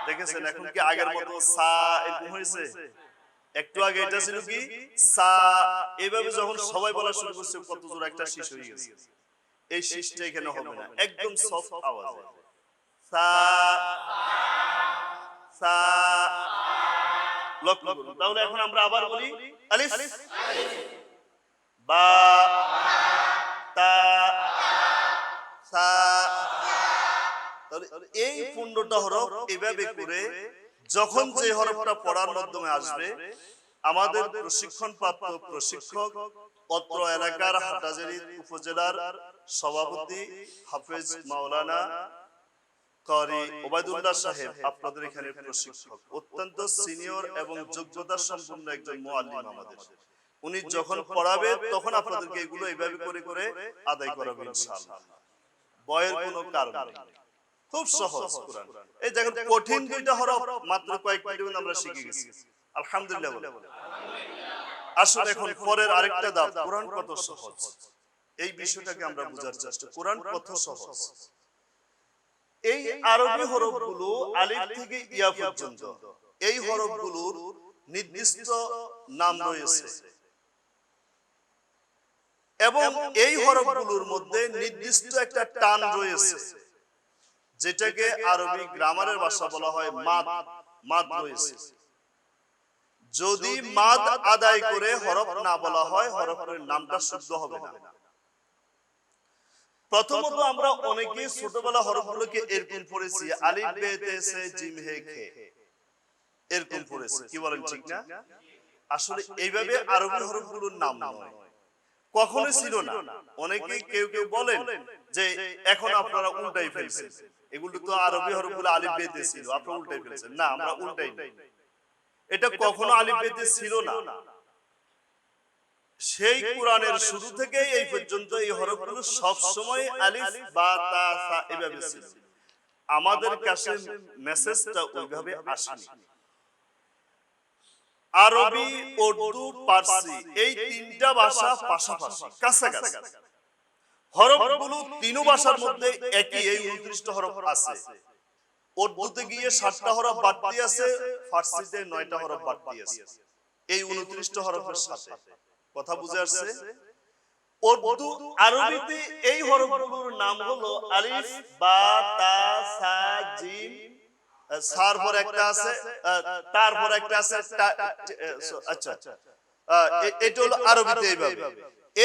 দেখেছেন এখন কি আগের মতো সা এরকম হয়েছে? একটু আগে এটা ছিল কি সা, এইভাবে যখন সবাই বলা শুরু করছে কত জোর একটা শীষ হয়ে গেছে। এই শীষটা এখানে হবে না, একদম সফট আওয়াজ। সা, সা, লক্ষ্য করুন। তাহলে এখন আমরা আবার বলি আলিফ, বা, তা, সা। এই 15টা হরফ এভাবে করে যখন যে হরফটা পড়ার মাধ্যমে আসবে, আমাদের প্রশিক্ষণ প্রাপ্ত প্রশিক্ষক, অত্র এলাকার হাটাজারি উপজেলার সভাপতি হাফেজ মাওলানা কারি ওবায়দুল্লাহ সাহেব আপনাদের এখানে প্রশিক্ষক, অত্যন্ত সিনিয়র এবং যোগ্যতা সম্পন্ন একজন মুআল্লিম আমাদের। উনি যখন পড়াবে তখন আপনাদেরকে এগুলো এইভাবে করে করে আদায় করাবেন ইনশাআল্লাহ। ভয়ের কোনো কারণ নেই, খুব সহজ কোরআন। এই দেখেন কঠিন দুইটা হরফ মাত্র কয়েক মিনিটে আমরা শিখে গেছি, আলহামদুলিল্লাহ। আসলে এখন পরের আরেকটা ধাপ, কোরআন কত সহজ, এই বিষয়টাকে আমরা বোঝার চেষ্টা। কোরআন কত সহজ। এই আরবি হরফগুলো আলিফ থেকে ইয়া পর্যন্ত, এই হরফগুলোর নির্দিষ্ট নাম রয়েছে এবং এই হরফগুলোর মধ্যে নির্দিষ্ট একটা টান রয়েছে, যেটাকে আরবি গ্রামারের ভাষা বলা হয় মাদ। মাদ রয়েছে। যদি মাদ আদায় করে হরফ না বলা হয়, হরফের নামটা শুদ্ধ হবে না। প্রথমত আমরা অনেকে ছোটবেলা হরফগুলোকে এরকম পড়েছি, আলিফ বে তে সে জিম হে খে, এরকম পড়েছি। কি বলেন, ঠিক না? আসলে এইভাবে আরবি হরফগুলোর নাম নয়, কখনো ছিল না। অনেকে কেউ কেউ বলেন যে এখন আপনারা উল্টাই ফেলছেন, এগুলো তো আরবি হরফগুলো আলিফ বেতে ছিল, আপনি উল্টাই ফেলেছেন। না, আমরা উল্টাই না, এটা কখনো আলিফ বেতে ছিল না। সেই কোরআনের শুরু থেকে এই পর্যন্ত এই হরফগুলো সব সময় আলিফ বা তা সা এভাবে ছিল। আমাদের কাছে মেসেজটা ওইভাবে আসেনি। আরবি, উর্দু, পারসি এই তিনটা ভাষা পাশাপাশি কাছাকাছি, হরফগুলো তিন ভাষার মধ্যে একই, এই 29টা হরফ আছে। উর্দুতে গিয়ে 7টা হরফ বাড়তি আছে, ফার্সিতে 9টা হরফ বাড়তি আছে এই 29টা হরফের সাথে। কথা বুঝে আসছে? উর্দু আরবিতে এই হরফগুলোর নাম হলো আলিফ, বা, তা, সা, জিম, সার পর একটা আছে, তার পর একটা আছে, আচ্ছা এটা হলো আরবিতে এইভাবে।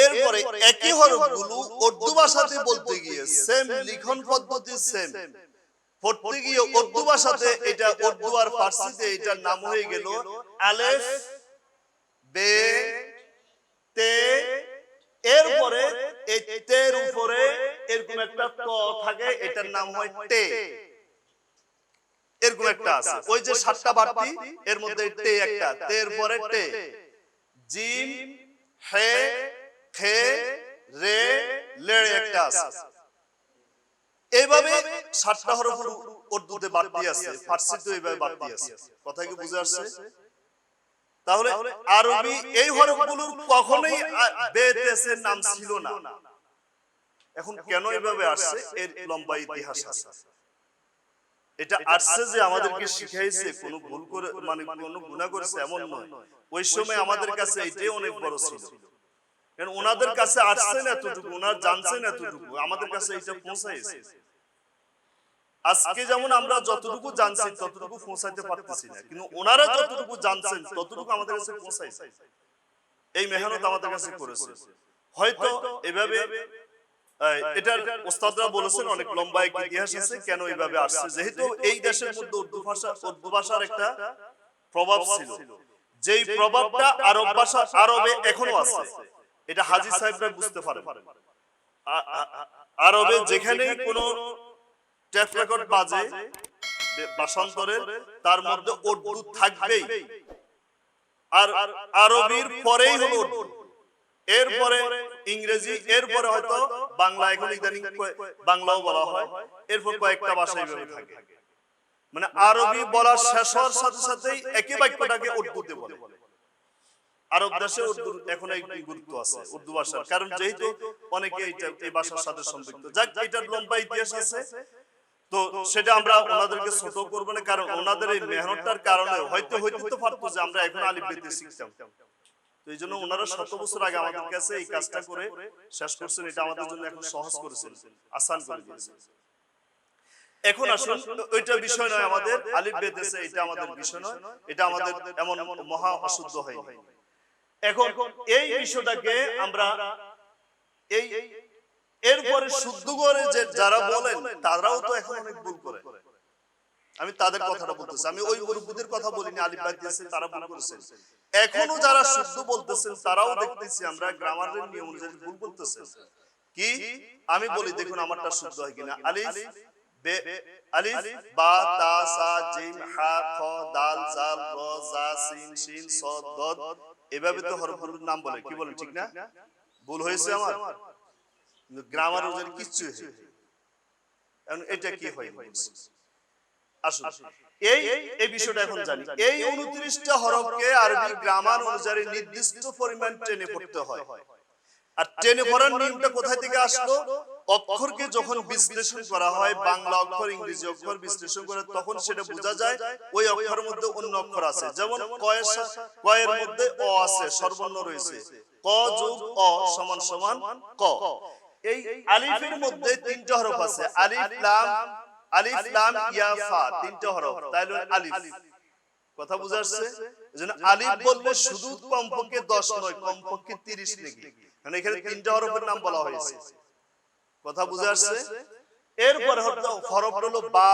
এরপরে একই হরফগুলো উর্দু ভাষাতে বলতে গিয়ে সেম লিখন পদ্ধতি, সেম পড়তে গিয়ে উর্দু ভাষাতে এটা, উর্দু আর ফার্সিতে এটার নাম হয়ে গেল আলিফ, বে, তে। এরপরে এই তের উপরে এরকম একটা ত থাকে, এটার নাম হয় টে। এরকম একটা আছে, ওই যে 7টা বাড়তি এর মধ্যে টে একটা, তের পরে টে, জিম, হে, খে, রে, লে একটা আছে। এইভাবে 7টা হরফ উর্দুতে বাড়তি আছে, ফার্সিতে এইভাবে বাড়তি আছে। কথা কি বুঝে আসছে? তাহলে আরবি এই হরফগুলোর কখনোই বেতেসের নাম ছিল না। এখন কেন এইভাবে আসছে, এর লম্বা ইতিহাস আছে। এটা আসছে যে আমাদেরকে শিখাইছে, কোন ভুল করে মানে কোন গুনাহ করেছে এমন নয়। ওই সময় আমাদের কাছে এটাই অনেক বড় ছিল, কারণ ওনাদের কাছে আসছে না এতটুকু, ওনারা জানছেন এতটুকু, আমাদের কাছে এটা পৌঁছাইছে। আজকে যেমন আমরা যতটুকু জানছি ততটুকু পৌঁছাইতে পারতেছি না, কিন্তু ওনারা যতটুকু জানছেন ততটুকু আমাদের কাছে পৌঁছাইছে। এই মেহনত আমাদের কাছে করেছে। হয়তো এভাবে এটার ওস্তাদরা বলেছেন অনেক লম্বা এক ইতিহাস আছে কেন এইভাবে আসছে। যেহেতু এই দেশের মধ্যে উর্দু ভাষার একটা প্রভাব ছিল, যেই প্রভাবটা আরব ভাষা, আরবে এখনো আছে। এটা হাজী সাহেবরা বুঝতে পারেন। আরবে যেখানেই কোনো টেপ রেকর্ড বাজে ভাষান্তরের, তার মধ্যে উর্দু থাকবেই। আর আরবির পরেই হলো উর্দু, এরপরে ইংরেজি, এরপরে হয়তো বাংলা, এখন ইদানিং বাংলাও বলা হয়, এরপর কয়েকটা ভাষা এইভাবে থাকে। মানে আরবি বলা শেষ হওয়ার সাথে সাথেই একই বাক্যটাকে উর্দুতে বলে। আরব দেশে উর্দুর এখন এই গুরুত্ব আছে, উর্দু ভাষার, কারণ যেহেতু অনেকে এই ভাষার সাথে সম্পৃক্ত। যাক, এটার লম্বা ইতিহাস আছে, তো সেটা আমরা ওনাদেরকে ছোট করবো না, কারণ ওনাদের এই মেহনতটার কারণে হয়তো তো পারতো যে আমরা এখন আলিফ বেতে শিখতাম। তো এই জন্য ওনারা 100 বছর আগে আমাদের কাছে এই কাজটা করে শেষ করছেন। এটা আমাদের জন্য এখন সহজ করেছেন, আসান করে দিয়েছেন। এখন আসুন, ওইটা বিষয় নয় আমাদের, আলিফ বেতেছে এটা আমাদের বিষয় নয়, এটা আমাদের এমন মহা অশুদ্ধ হয়নি। এখন এই বিষয়টাকে আমরা এই এরপরে শুদ্ধ করে যে যারা বলেন তারাও তো এখন অনেক ভুল করে। আমি তাদের কথাটা বলতেছি, আমি ওই মুরব্বিদের কথা বলিনি, আলিফ বাদ দিয়েছে তারা ভুল করেছেন। এখনো যারা শুদ্ধ বলতেছেন তারাও দেখতেছি আমরা গ্রামারের নিয়ম অনুযায়ী ভুল বলতেছেন। কি আমি বলি, দেখুন আমারটা শুদ্ধ হয় কিনা। আলিফ, বে, আলিফ, বা, তা, সা, জিম, হা, খ, দাল, জাল, র, জা, সিন, শিন, সদ, দদ, এভাবে তো হরফগুলোর নাম বলে। কি বলেন, ঠিক না? ভুল হয়েছে আমার? গ্রামার অনুযায়ী কিচ্ছু হয়নি। এটা কি হয়? আসুন এই বিষয়টা এখন জানি। এই 29টা হরফকে আরবি গ্রামার অনুযায়ী নির্দিষ্ট পরিমাণ টেনে পড়তে হয়। আর টেনে পড়ার নিয়মটা কোথায় থেকে আসলো? অক্ষরকে যখন বিশ্লেষণ করা হয়, বাংলা অক্ষর, ইংরেজি অক্ষর বিশ্লেষণ করে, তখন সেটা বোঝা যায় ওই অক্ষরের মধ্যে অন্য অক্ষর আছে। যেমন কয়ের মধ্যে অ আছে, স্বরবর্ণ রয়েছে, ক যোগ অ সমান সমান ক। এই আলিফের মধ্যে 3টা হরফ আছে, আলিফ লাম ইয়া ফা, 3টা হরফ, তাইলে আলিফ। কথা বুঝা আসছে? এজন্য আলিফ বললে শুধু কমপক্ষে 10 নয়, কমপক্ষে 30 নাকি, কারণ এখানে 3টা হরফের নাম বলা হয়েছে। কথা বুঝা আসছে? এরপর হরফ হলো বা।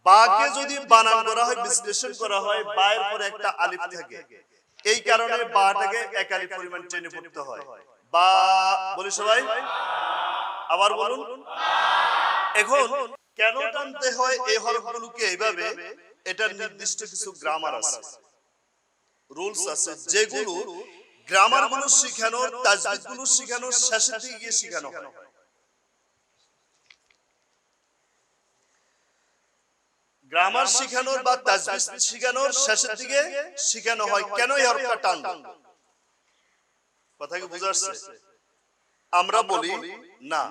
বাকে যদি বানান করা হয়, বিশ্লেষণ করা হয়, বা এর পরে একটা আলিফ থাকে, এই কারণে বাটাকে এক আলিফ পরিমাণ টেনে পড়তে হয়। বা বলি সবাই, আবার বলুন। এখন কেন টানতে হয় এই হরফগুলোকে এইভাবে, এটার নির্দিষ্ট কিছু গ্রামার আছে, রুলস আছে, যেগুলো গ্রামার গুলো শিখানোর, তাজবিদ গুলো শিখানোর শেষের দিকে গিয়ে শিখানো হয়। গ্রামার শিখানোর বা তাজবিদ শিখানোর শেষের দিকে শিখানো হয়। কেন এই হরফটা টানবো? কথা কি বুঝা আসছে? আমরা বলি না,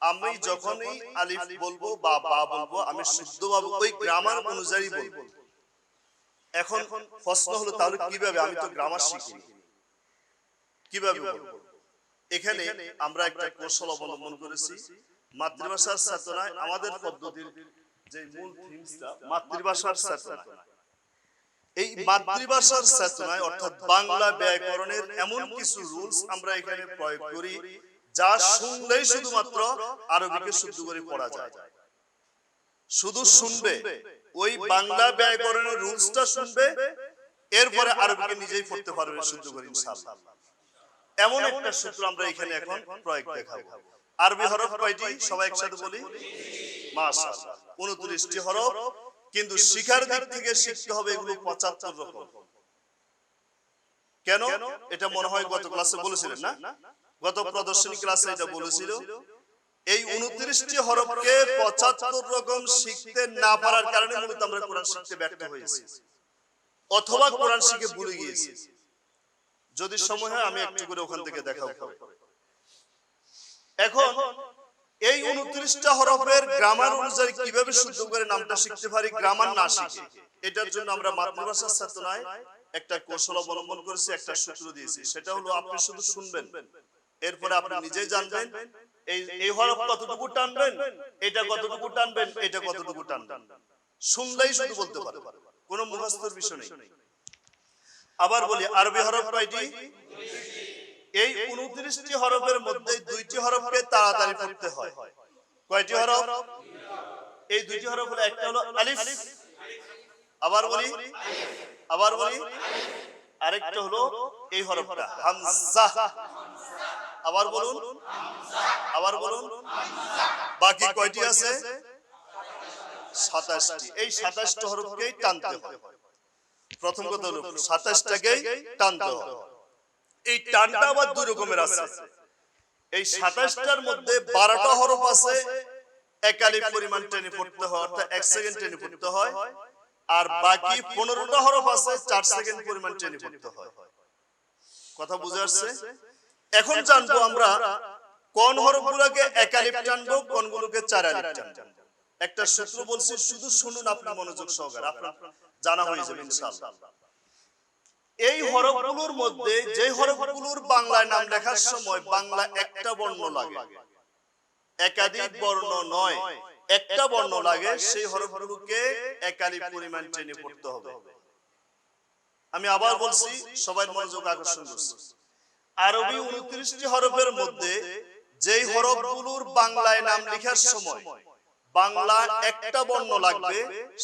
আমি যখনই আলিফ বলবো বা বা বলবো, আমি শুদ্ধভাবে ওই গ্রামার অনুযায়ী বলবো। এখন প্রশ্ন হলো, তাহলে কিভাবে? আমি তো গ্রামার শিখিনি, কিভাবে বলবো? এখানে আমরা একটা কৌশল অবলম্বন করেছি। মাতৃভাষার চেতনায় আমাদের পদ্ধতির যে মূল থিমসটা মাতৃভাষার চেতনা, এই মাতৃভাষার চেতনায় অর্থাৎ বাংলা ব্যাকরণের এমন কিছু রুলস আমরা এখানে প্রয়োগ করি, যা শুনলেই শুধুমাত্র আরবিকে শুদ্ধ করে পড়া যায়। শুধু শুনবে, ওই বাংলা ব্যাকরণের রুলসটা শুনবে, এরপরে আরবিকে নিজেই পড়তে পারবে শুদ্ধ করে ইনশাআল্লাহ। এমন একটা সূত্র আমরা এখানে এখন প্রয়োগ দেখাবো। আরবি হরফ কয়টি? সবাই একসাথে বলি, মাশাআল্লাহ 29টি হরফ। কিন্তু শিখার দিক থেকে শিখতে হবে এগুলো 75 রকম। কেন? এটা মনে হয় গত ক্লাসে বলেছিলেন না? গত প্রদর্শনী ক্লাসে এটা বলেছিল। এই 29টি হরফকে 75 রকম শিখতে না পারার কারণে মূলত আমরা কোরআন শিখতে ব্যর্থ হয়েছি, অথবা কোরআন শিখে ভুলে গিয়েছি। যদি সময় হয় আমি একটু করে ওখান থেকে দেখাবো। এখন এই 29টা হরফের গ্রামার অনুযায়ী কিভাবে শুদ্ধ করে নামটা শিখতে পারি গ্রামার না শিখে, এটার জন্য আমরা মাতৃভাষার চেতনায় একটা কৌশল অবলম্বন করেছি, একটা সূত্র দিয়েছি। সেটা হলো, আপনি শুধু শুনবেন, এরপরে আপনি নিজেই জানবেন এই হরফ কতটুকু টানবেন, এটা কতটুকু টানবেন, এটা কতটুকু টানবেন। শুনলেই শুধু বলতে পারবেন, কোনো মুখস্থর বিষয় নেই। আবার বলি, আরবি হরফ কয়টি? এই 29টি হরফের মধ্যে 2টি হরফকে তাড়াতাড়ি পড়তে হয়। কয়টি হরফ? এই 2টি হরফ হলো, একটা হলো আলিফ, আবার বলি, আবার বলি, আরেকটা হলো এই হরফটা হামজা। আবার বলুন, আবার বলুন। বাকি কয়টি আছে? 27টি। এই 27টি হরফকেই টানতে হয়। প্রথম কথা হলো 27টাকেই টানতে হয়। এই টানটা আবার দুই রকমের আছে। এই 27টার মধ্যে 12টা হরফ আছে এক আলিফ পরিমাণ টেনে পড়তে হয়, অর্থাৎ 1 সেকেন্ড টেনে পড়তে হয়। আর বাকি 15টা হরফ আছে 4 সেকেন্ড পরিমাণ টেনে পড়তে হয়। কথা বুঝা আসছে? এখন জানবো আমরা কোন হরফগুলোকে এক আলিফ টানবো, কোনগুলোকে 4 আলিফ টানবো। একটা সূত্র বলছি, শুধু শুনুন আপনি মনোযোগ সহকারে, আপনার জানা হয়ে যাবে ইনশাআল্লাহ। এই হরফগুলোর মধ্যে যে হরফগুলোর বাংলায় নাম লেখার সময় বাংলা একটা বর্ণ লাগে, একাধিক বর্ণ নয়, একটা বর্ণ লাগে, সেই হরফগুলোকে এক আলিফ পরিমাণ টেনে পড়তে হবে। আমি আবার বলছি, সবাই মনোযোগ আকর্ষণ করছে। আরবি 29টি হরফের মধ্যে যেই হরফগুলোর বাংলায় নাম লেখার সময় বাংলা একটা বর্ণ লাগবে,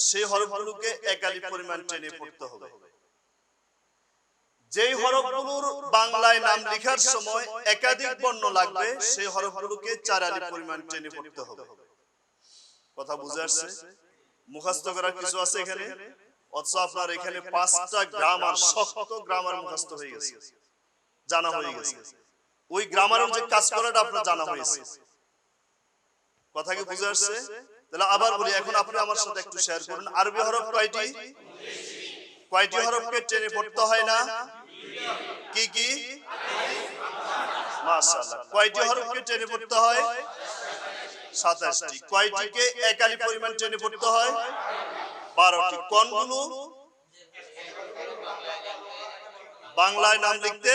সেই হরফগুলোকে এক আলিফ পরিমাণ টেনে পড়তে হবে। যেই হরফগুলোর বাংলায় নাম লেখার সময় একাধিক বর্ণ লাগবে, সেই হরফগুলোকে 4 আলিফ পরিমাণ টেনে পড়তে হবে। কথা বুঝা আসছে? মুখস্থ করার কিছু আছে এখানে, অথচ আপনার এখানে 5টা গ্রামার, শক্ত গ্রামার মুখস্থ হয়ে গেছে, জানা হয়ে গেছে। ওই গ্রামারের যে কাজ করাটা আপনার জানা হয়েছে। কথা কি বুঝা আসছে? তাহলে আবার বলি, এখন আপনি আমার সাথে একটু শেয়ার করুন, আরবি হরফ কয়টি? কয়টি হরফকে টেনে পড়তে হয় না? কি কি? মাশাআল্লাহ। কয়টি হরফকে টেনে পড়তে হয়? 27টি। কয়টিকে এক আলিফ পরিমাণ টেনে পড়তে হয়? 12টি। কোনগুলো? বাংলায় নাম লিখতে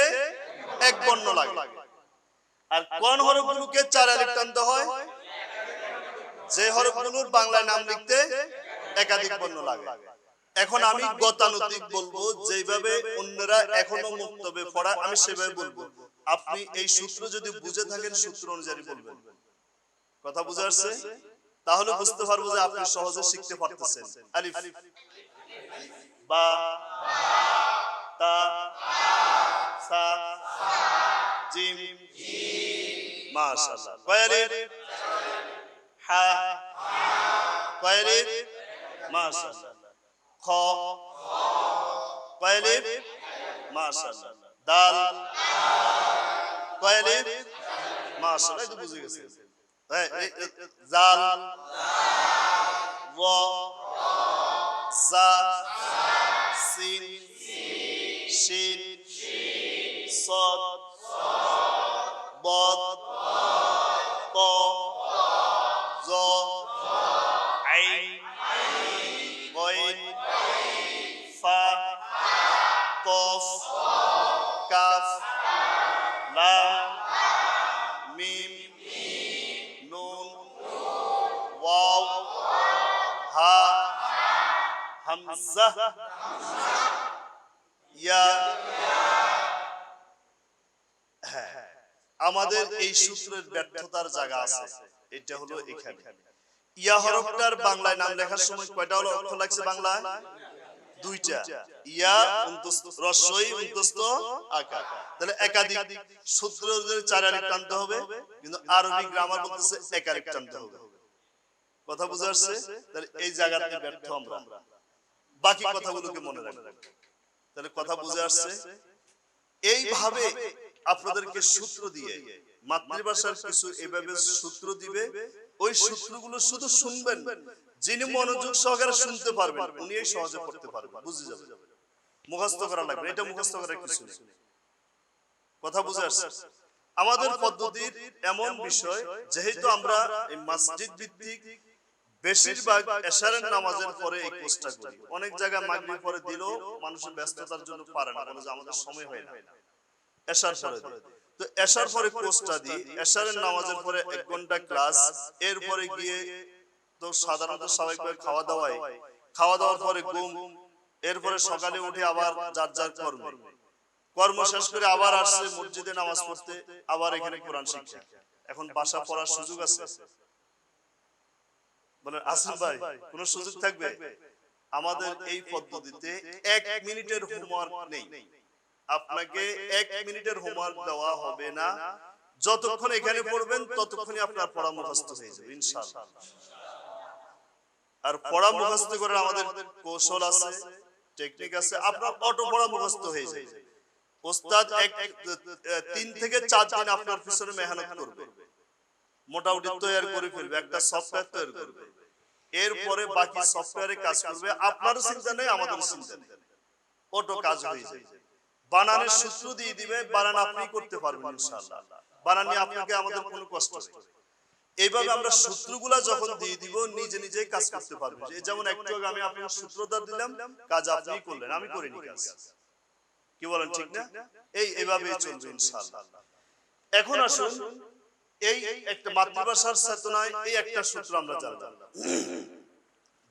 এক বর্ণ লাগে। আর কোন হরফগুলোকে 4 আলিফ টানতে হয়? যে হরফগুলোর বাংলায় নাম লিখতে একাধিক বর্ণ লাগে। এখন আমি গতানুগতিক বলবো, যেভাবে অন্যরা এখনো মুক্তবে পড়ায় আমি সেভাবে বলবো। আপনি এই সূত্র যদি বুঝে থাকেন সূত্র অনুযায়ী বলবেন। কথা বুঝা আসছে? তাহলে বুঝতে পারবো যে আপনি সহজে শিখতে পারতেছেন। আলিফ, বা, তা, সা, জিম, মাশাআল্লাহ। কয় আলিফ? হা কয় আলিফ মাশাআল্লাহ খ কয় আলিফ মাশাআল্লাহ দাল কয় আলিফ মাশাআল্লাহ এই তো বুঝে গেছে জাল র জা সিন শিন صاد ضاد ط ظ عين غين فا قاف كاف لام ميم نون واو ها همزة ইয়া আমাদের এই সূত্রের ব্যর্থতার জায়গা আছে এটা হলো এখানে ইয়া হরফটার বাংলায় নাম লেখার সময় কয়টা হলো অক্ষর লাগছে বাংলায় দুইটা ইয়া রস্বই উন্তস্ত আকার তাহলে একাধিক সূত্রের চার আলিফ টানতে হবে কিন্তু আরবি গ্রামার বলতেছে এক আলিফ টানতে হবে কথা বুঝা আসছে তাহলে এই জায়গাতে ব্যর্থ আমরা বাকি কথাগুলোকে মনে রাখবেন তাহলে কথা বুঝে আসছে এইভাবে আপনাদেরকে সূত্র দিয়ে মাতৃভাষার কিছু এইভাবে সূত্র দিবে ওই সূত্রগুলো শুধু শুনবেন যিনি মনোযোগ সহকারে শুনতে পারবেন উনি এই সহজে পড়তে পারবেন বুঝে যাবেন মুখস্থ করা লাগবে এটা মুখস্থ করার কিছু নেই কথা বুঝে আসছে আমাদের পদ্ধতির এমন বিষয় যেহেতু আমরা এই মসজিদ ভিত্তিক বেশিরভাগ এশারের নামাজের পরে এই কোর্সটা করি অনেক জায়গায় মাগরিব পরে দিলেও মানুষের ব্যস্ততার জন্য পারে না বলে যে আমাদের সময় হয় না এশার পরে তো এশার পরে কোর্সটা দিই এশারের নামাজের পরে 1 ঘন্টা ক্লাস এরপরে গিয়ে তো সাধারণত স্বাভাবিকভাবে খাওয়া দাওয়ার পরে ঘুম এরপরে সকালে উঠে আবার যার যার কর্ম শেষ করে আবার আসছে মসজিদে নামাজ পড়তে আবার এখানে কোরআন শিক্ষা এখন বাসা পড়ার সুযোগ আছে বলেন আসিফ ভাই কোন সুযোগ থাকবে আমাদের এই পদ্ধতিতে 1 মিনিটের হোমওয়ার্ক নেই আপনাকে 1 মিনিটের হোমওয়ার্ক দেওয়া হবে না যতক্ষণ এখানে পড়বেন ততক্ষণই আপনার পড়া মুখস্থ হয়ে যাবে ইনশাআল্লাহ আর পড়া মুখস্থ করার আমাদের কৌশল আছে টেকনিক আছে আপনার অটো পড়া মুখস্থ হয়ে যাবে ওস্তাদ 3 থেকে 4 দিন আপনার পিছনে মেহনত করবে মোটামুটি তৈরি করে ফেলবে একটা সফটওয়্যার তৈরি করবে এরপরে বাকি সফটওয়্যারে কাজ করবে আপনারও চিন্তা নেই আমাদেরও চিন্তা নেই অটো কাজ হয়ে যাবে বানানের সূত্র দিয়ে দিবে বানান আপনি করতে পারবেন ইনশাআল্লাহ বানান নিয়ে আপনাকে আমাদের কোনো কষ্ট নেই এইভাবে আমরা সূত্রগুলা যখন দিয়ে দিব নিজে নিজেই কাজ করতে পারবেন এই যেমন একটু আগে আমি আপনাকে সূত্রটা দিলাম কাজ আপনি করলেন আমি করিনি কাজ কি বলেন ঠিক না এইভাবেই চলবে ইনশাআল্লাহ এখন আসুন এই একটা মাতৃভাষার চেতনায় এই একটা সূত্র আমরা জানলাম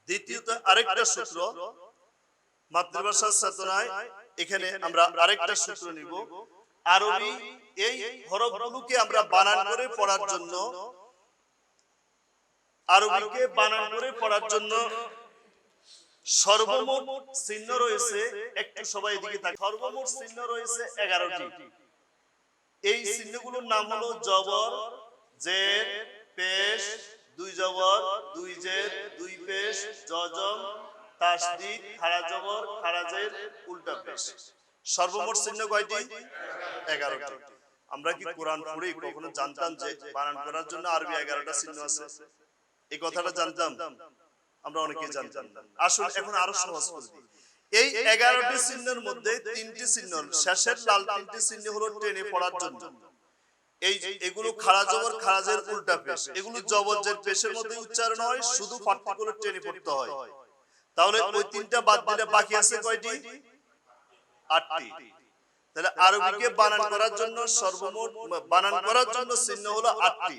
দ্বিতীয়ত আরেকটা সূত্র মাতৃভাষার চেতনায় এখানে আমরা আরেকটা সূত্র নিব আরবি এই হরফগুলোকে আমরা বানান করে পড়ার জন্য আরবিকে বানান করে পড়ার জন্য সর্বমোট চিহ্ন রয়েছে একটু সবাই এদিকে তাকান সর্বমোট চিহ্ন রয়েছে 11টি এই চিহ্নগুলোর নাম হলো জবর জের পেশ দুই জবর দুই জের দুই পেশ জজম তাসদীদ খাড়া জবর খাড়া জের উল্টা পেশ সর্বমোট চিহ্ন কয়টি 11টি আমরা কি কোরআন পড়ে কখনো জানতাম যে বানান করার জন্য আরবি 11টা চিহ্ন আছে এই কথাটা জানতাম আমরা অনেকেই জানতাম না আসলে এখন আরো সহজ করে দিই এই 11টি চিহ্নের মধ্যে 3টি চিহ্ন শেষের লাল 3টি চিহ্ন হলো টেনে পড়ার জন্য এগুলো খাড়া জবর খাড়াজের উল্টা পেশ এগুলো জবর জের পেশের মধ্যে উচ্চারণ হয় শুধু পার্টিকুলার টেনে পড়তে হয় তাহলে ওই তিনটা বাদ দিলে বাকি আছে কয়টি 8টি তাহলে আরবিকে বানান করার জন্য সর্বমোট বানান করার জন্য চিহ্ন হলো 8টি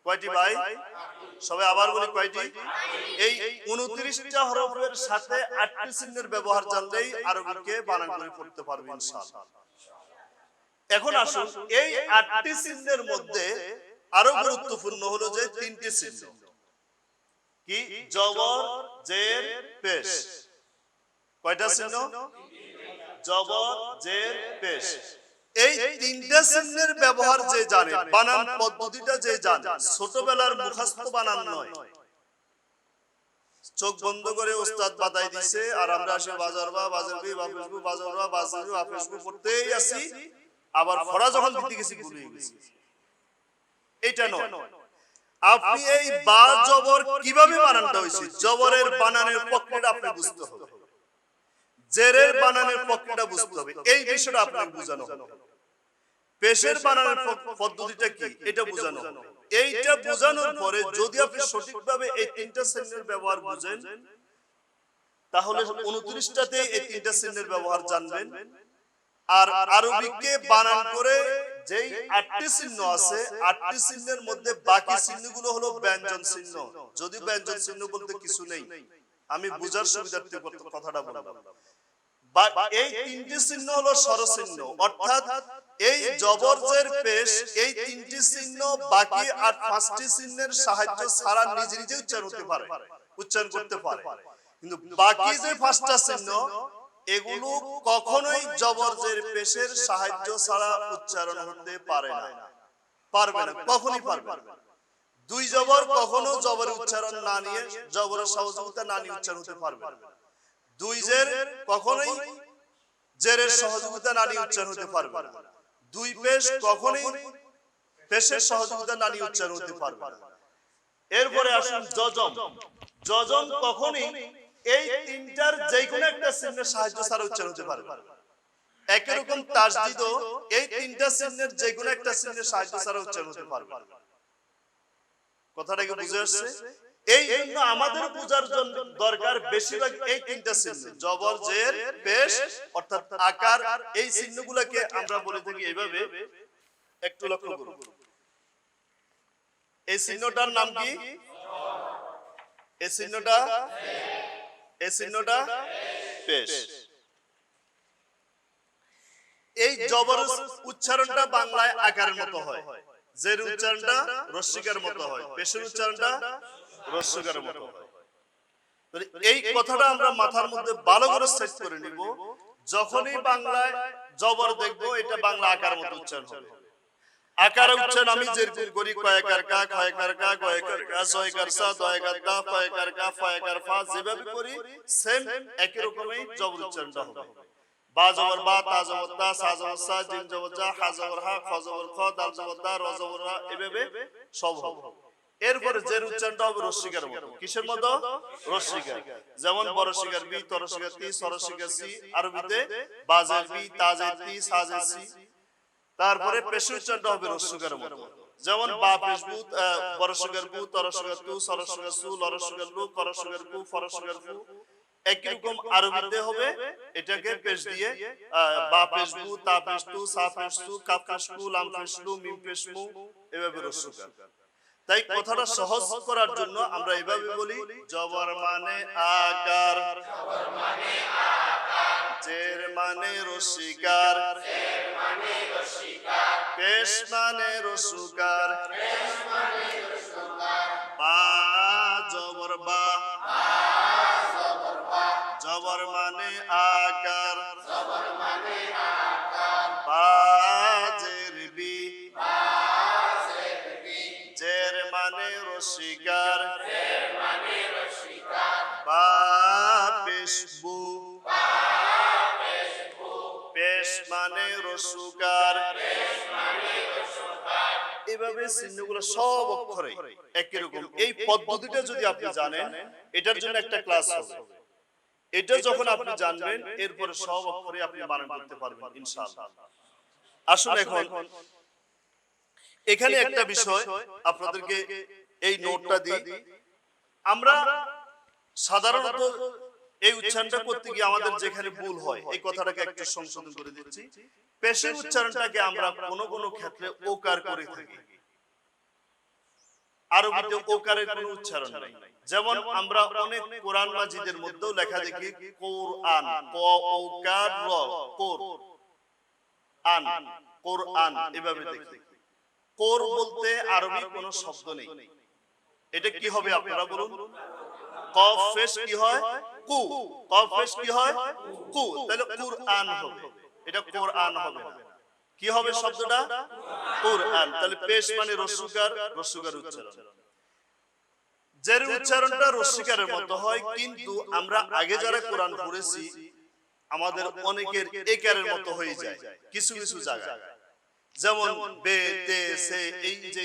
কয়টি ভাই সবাই আবার বলি কয়টি এই 29টা হরফের সাথে 8টি চিহ্নের ব্যবহার জানলেই আরবিকে বানান করে পড়তে পারবে ইনশাআল্লাহ এখন আসুন এই 8টি চিহ্নের মধ্যে আরো গুরুত্বপূর্ণ হলো যে 3টি চিহ্ন কি জবর জের পেশ কয়টা চিহ্ন জবর জের পেশ এই তিনটা চিহ্নের ব্যবহার যে জানে, বানান পদ্ধতিটা যে জানে, ছোটবেলার মুখস্থ বানান নয়। চোখ বন্ধ করে ওস্তাদ বাতাই দিছে আর আমরা আসে বাজারবা বাজারবি বাফেসবু বাজারবা বাজারবি বাফেসবু পড়তেই আসি, আবার পড়া যখন দিতে গেছি ভুলে গেছি। এটা নয়। আপনি এই বা জবর কিভাবে বানানটা হইছে, জবরের বানানের প্রক্রিয়াটা আপনি বুঝতে হবে, জেরের বানানের প্রক্রিয়াটা বুঝতে হবে, এই বিষয়টা আপনাকে বোঝানো হবে। পেশের বানানের পদ্ধতিটা কি এটা বোঝানো হবে। এইটা বোঝানোর পরে যদি আপনি সঠিকভাবে এই তিনটা চিহ্নের ব্যবহার বুঝেন, তাহলে 29টাতে এই তিনটা চিহ্নের ব্যবহার জানবেন। আর আরবিকে বানান করে যেই 8টি চিহ্ন আছে, 8টি চিহ্নের মধ্যে বাকি চিহ্নগুলো হলো ব্যঞ্জন চিহ্ন। যদি ব্যঞ্জন চিহ্ন বলতে কিছু নেই, আমি বুঝার সুবিধার্থে কথাটা বললাম। এই তিনটি চিহ্ন হলো স্বরচিহ্ন, অর্থাৎ এই জবর জের পেশ, এই তিনটি চিহ্ন বাকি আর 5টি চিহ্নের সাহায্য ছাড়া নিজে নিজে উচ্চারণ হতে পারে, উচ্চারণ করতে পারে। কিন্তু বাকি যে 5টা চিহ্ন, এগুলো কখনোই জবর জের পেশের সাহায্য ছাড়া উচ্চারণ হতে পারে না, পারবে না, কখনোই পারবে না। দুই জবর কখনো জবরের উচ্চারণ না নিয়ে, জবরের সহযোগিতা না নিয়ে উচ্চারণ হতে পারবে না। দুই জের কখনোই জেরের সহযোগিতা না নিয়ে উচ্চারণ হতে পারবে না। দুই পেশ কখনোই পেশের সহযোগিতা না নিয়ে উচ্চারণ হতে পারবে না। এরপরে আসুন যজম। যজম কখনোই এই তিনটার যে কোনো একটা চিহ্নের সাহায্য ছাড়া উচ্চারণ হতে পারবে না। একই রকম তাসদীদও এই তিনটা চিহ্নের যে কোনো একটা চিহ্নের সাহায্য ছাড়া উচ্চারণ হতে পারবে না। কথাটা কি বুঝে আসছে? এই জন্য আমাদের বোঝার জন্য দরকার বেশিরভাগ এই তিনটা চিহ্ন, জবর জের পেশ অর্থাৎ আকার। এই চিহ্নগুলোকে আমরা বলে থাকি এইভাবে, একটু লক্ষ্য করুন। এই চিহ্নটার নাম কি? এই চিহ্নটা, এই চিহ্নটা পেশ। এই জবর উচ্চারণটা বাংলায় আকারের মতো হয়, জের উচ্চারণটা রস্যিকার মতো হয়, পেশের উচ্চারণটা রস্যিকার মতো হয়। এই কথাটা আমরা মাথার মধ্যে ভালো করে সেট করে নিব। যখনই বাংলায় জবর দেখব, এটা বাংলা আকার মতো উচ্চারণ হবে। আকার উচ্চারণ আমি যেরকম করি, কয়কার কা, কয়কার কা, কয়কার কা, ছয়কার সা, দয়কার দা, কয়কার কা, ফয়কার ফা, যেভাবে করি সেম একই রকমই জবর উচ্চারণটা হবে। বা জবর বা, তা জবর তা, সা জবর সা, জিম জবর জা, হা জবর হা, খ জবর খ, দাল জবর দা, র জবর রা, এভাবে সব হবে। এরপরে জের উচ্চারণটা হবে রস্যিকার মতো। কিসের মতো? রস্যিকার। যেমন বরশিকার বি, তরশিকার তি, সরশিকার সি, আরবিতে বাজের বি, তাজের তি, সাজের সি। তারপরে পেশের উচ্চারণটা হবে রস্যিকার মতো। যেমন বা পেশবু, বরশিকার বু, তরশিকার তু, সরশিকার সু, লরশিকার লু, করশিকার কু, ফরশিকার ফু। একই রকম আরবিতে হবে, এটাকে পেশ দিয়ে বা পেশবু, তা পেশতু, সা পেশতু, কাফ পেশকু, লাম পেশলু, মিম পেশমু, এভাবে রস্যিকার। তাই কথাটা সহজ করার জন্য আমরা এইভাবে বলি, জবর মানে আকার, জের মানে রস্যিকার, পেশ মানে রস্যিকার, বা জবর বা, জবর মানে আকার, বা জের বি, জের মানে রস্যিকার, বা পেশবু, পেশ মানে রস্যিকার। এভাবে চিহ্নগুলো সব অক্ষরে একই রকম। এই পদ্ধতিটা যদি আপনি জানেন, এটার জন্য একটা ক্লাস হবে। এটা যখন আপনি জানবেন, এরপরে সব অক্ষরে আপনি বানান করতে পারবেন ইনশাআল্লাহ। আসুন এখন এখানে একটা বিষয় আপনাদেরকে এই নোটটা দিই। আমরা সাধারণত এই উচ্চারণটা করতে গিয়ে আমাদের যেখানে ভুল হয়, এই কথাটাকে একটু সংশোধন করে দিচ্ছি। পেশের উচ্চারণটাকে আমরা কোনো কোনো ক্ষেত্রে ওকার করে থাকি। আরবিতে ওকারের কোনো উচ্চারণ নাই। যেমন আমরা অনেক কোরআন মাজিদের মধ্যেও লেখা দেখি কোরআন, ক ওকার র, কোর আন, কোরআন, এভাবে দেখি। কোর বলতে আরবি কোনো শব্দ নেই। এটা কি হবে আপনারা বলুন? কফ পেশ কি হয়? কু। কফ পেশ কি হয়? কু। তাহলে কুরআন হবে, এটা কোরআন হবে না। কি হবে শব্দটা? কুরআন। তাহলে পেশ মানে রস্যকার, রস্যকার উচ্চারণ। জের উচ্চারণটা রস্যকারের মতো হয়, কিন্তু আমরা আগে যারা কোরআন পড়েছি আমাদের অনেকের একারের মতো হয়ে যায় কিছু কিছু জায়গায়, যেমন বে তে সে, এই যে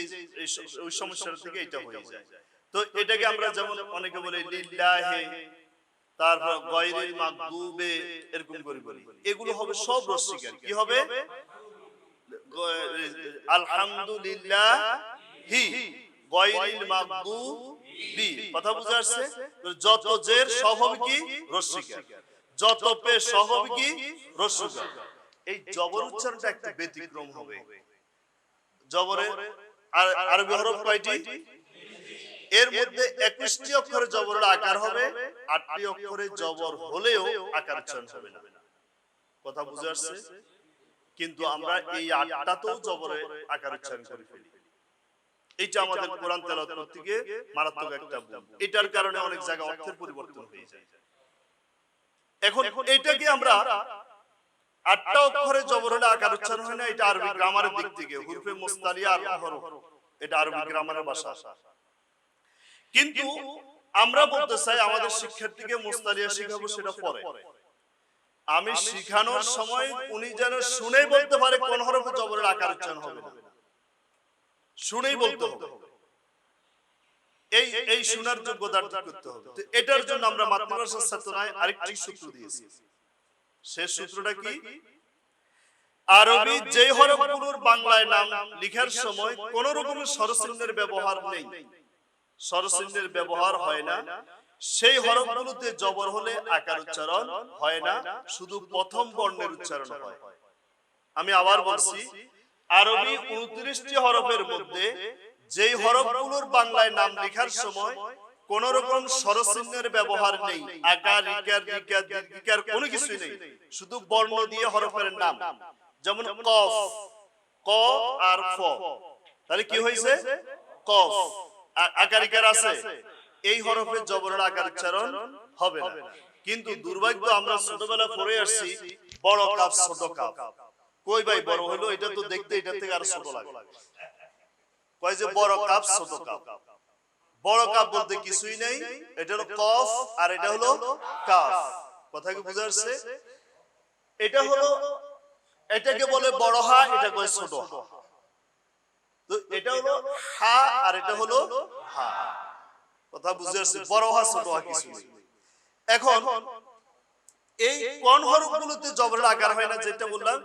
ওই সমস্যার থেকে এটা হয়ে যায়। তো এটাকে আমরা যেমন অনেকে বলি লিল্লাহি, তারপর গায়রিল মাগদুবে, এরকম করে বলি। এগুলো হবে সব রস্যকার। কি হবে? আলহামদুলিল্লাহি গায়রিল মাগদুবি। কথা বুঝা আসছে? যত জের সব হবে কি? রস্যকার। যত পেশ সব হবে কি? রস্যকার। এই জবর উচ্চারণটা একটু ব্যতিক্রম হবে। জবরে আরবি হরফ কয়টি? এর মধ্যে 21টি অক্ষরে জবরের আকার হবে, 8টি অক্ষরে জবর হলেও আকার উচ্চারণ হবে না। কথা বুঝা আসছে? কিন্তু আমরা এই 8টাতেও জবরে আকার উচ্চারণ করে ফেলি। এটা আমাদের কোরআন তেলাওয়াত করতে গিয়ে মারাত্মক একটা ভুল। এটার কারণে অনেক জায়গায় অর্থের পরিবর্তন হয়ে যায়। এখন এটাকে আমরা 8টা অক্ষরে জবর হলে আকার উচ্চারণ হয় না, এটা আরবি গ্রামারের দিক থেকে হুরফে মুস্তালিয়া আর হরফ, এটা আরবি গ্রামারের ভাষা। কিন্তু আমরা বলতে চাই আমাদের শিক্ষার্থীকে মুস্তালিয়া শিখাবো, সেটা পরে। আমি শিখানোর সময় উনি যেন শুনেই বলতে পারে কোন হরফে জবরের আকার উচ্চারণ হবে না, শুনেই বলতে হবে। এই শোনার যোগ্যতা করতে হবে। তো এটার জন্য আমরা মাতৃভাষার ছাত্ররাই আরেকটি সূত্র দিয়েছি। সেই সূত্রটা কি? আরবি যে হরফগুলোর বাংলায় নাম লেখার সময় কোন রকমের স্বরচিহ্নের ব্যবহার নেই, স্বরচিহ্নের ব্যবহার হয় না, সেই হরফগুলোতে জবর হলে আকার উচ্চারণ হয় না, শুধু প্রথম বর্ণের উচ্চারণ হয়। আমি আবার বলছি, আরবি 29টি হরফের মধ্যে যেই হরফগুলোর বাংলায় নাম লেখার সময় কোন রকম স্বরচিহ্নের ব্যবহার নেই, আকার ইকার রিকার দীর্ঘিকার কোনো কিছুই নেই, শুধু বর্ণ দিয়ে হরফের নাম। যেমন কফ, ক আর ফ, তাহলে কি হয়েছে? কফ। আকার ইকার আছে, এই হরফে জবরের আকার উচ্চারণ হবে না। কিন্তু দুর্ভাগ্য, আমরা ছোটবেলা পড়ে আসছি বড় কাফ ছোট কাফ। কই ভাই বড় হলো? এটা তো দেখতে এটা থেকে আরো ছোট লাগে। কয় যে বড় কাফ ছোট কাফ। বড় কাফ বলতে কিছুই নেই, এটা হলো কফ আর এটা হলো কাফ। কথা কি বুঝা যাচ্ছে? এটা হলো, এটাকে বলে বড় হা, এটা কয় ছোট হা। তো এটা হলো হা আর এটা হলো হা। কথা বুঝা যাচ্ছে? বড় হা ছোট হা কিছু নেই। এখন এই কোন হরফগুলোতে জবরের আকার হয় না, যেটা বললাম,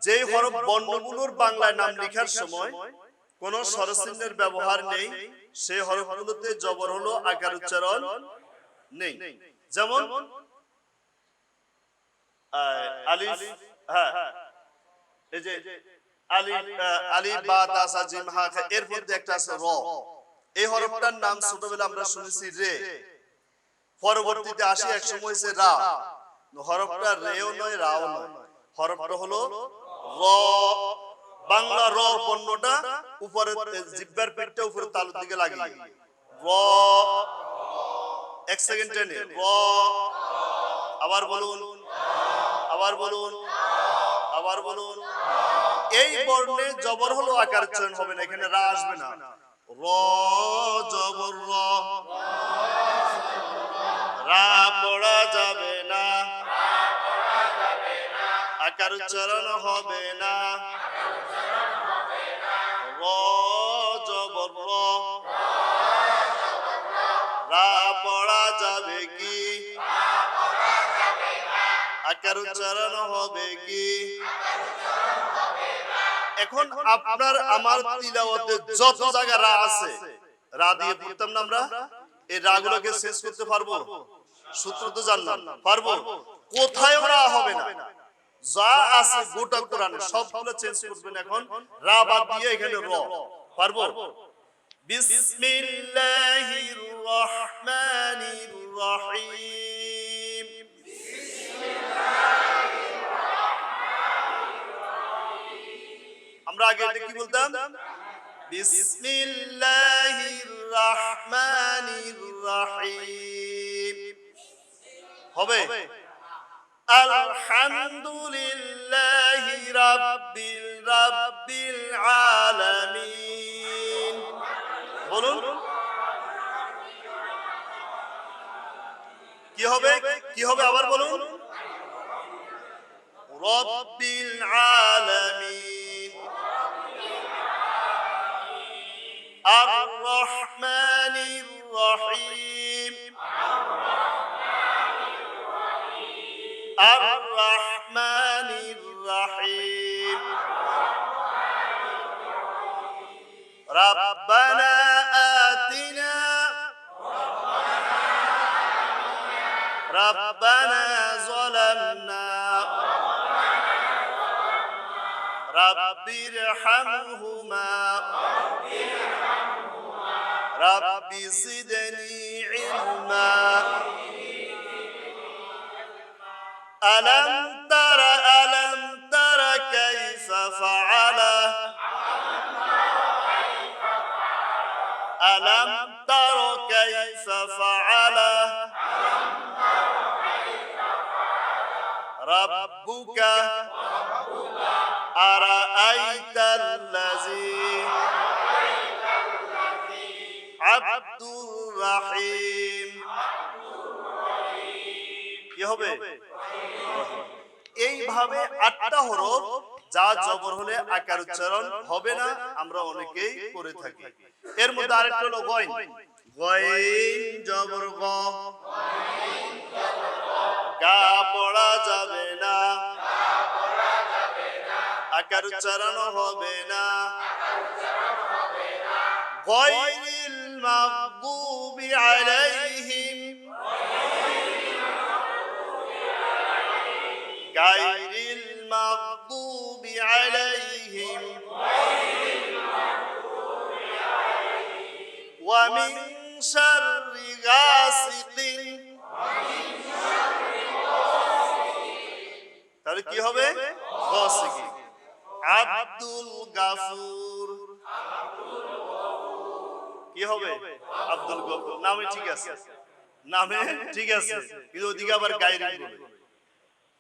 যে হরফ বর্ণগুলোর বাংলায় নাম লেখার সময় কোন স্বরচিহ্নের ব্যবহার নেই, সেই হরফগুলোতে জবর হলো আকার উচ্চারণ নেই। যেমন আলিফ, হ্যাঁ, এই যে আলিফ বা তা সা জিম হা, এর মধ্যে একটা আছে র। এই হরফটার নাম ছোটবেলা আমরা শুনেছি রে, পরবর্তীতে আসি এক সময় হয়েছে রা। হরফটা রেও নয় রাও নয়, হরফটা হলো র। বাংলা র বর্ণটা উপরে জিহ্বার পেটটা উপরে তালুর দিকে লাগিয়ে র, এক সেকেন্ড টেনে র, আবার বলুন, আবার বলুন, আবার বলুন। এই বর্ণে জবর হলো আকার উচ্চারণ হবে না, এখানে রা আসবে না। র জবর র, রা পড়া যাবে না, আকার উচ্চারণ হবে না। র জবর র, রা পড়া যাবে কি, আকার উচ্চারণ হবে কি। এখন আপনার আমার তিলাওয়াতে যত জায়গা রা আছে, রা দিয়ে পড়তাম না আমরা, এই রা গুলোকে শেষ করতে পারবো? সূত্র তো জানলাম, পারবো? কোথায় রা হবে না, যা আছে গোটা কোরআনে সবগুলো চেঞ্জ করবেন। এখন রা বাদ দিয়ে এখানে র, পারবো? বিসমিল্লাহির রহমানির রহিম, আমরা আগে এটা কি বলতাম? বিসমিল্লাহির রহমানির রহিম হবে। আলহামদুলিল্লাহি রাব্বিল রাব্বিল আলামিন। বলুন কি হবে, কি হবে আবার বলুন। রাব্বিল আলামিন আর রহমানির রহিম আর রহমানির রহিম। রব্বানা আতিনা রব্বানা যালামনা রাব্বিরহামহুমা রাব্বি জিদনি ইলমা। ألم تر كيف فعل ألم تر كيف فعل ربك أرأيت الذي عبد الرحيم। কি হবে? এইভাবে 8টা হরফ যা জবর হলে আকার উচ্চারণ হবে না, আমরা অনেকেই করে থাকি। এর মধ্যে আরেকটা হলো গইন। গইন জবর গ, গা পড়া যাবে না, আকার উচ্চারণ হবে না। গায়রিল মাগদুবি আলাইহিম গায়রিল মাগদুবি আলাইহিম ওয়া মিন শাররি গাসিকিন। তাহলে কি হবে? গাসিকিন। আব্দুল গাফুর কি হবে? আব্দুল গফুর। নামে ঠিক আছে, নামে ঠিক আছে, কিন্তু ওদিকে আবার গায়রিল বলে।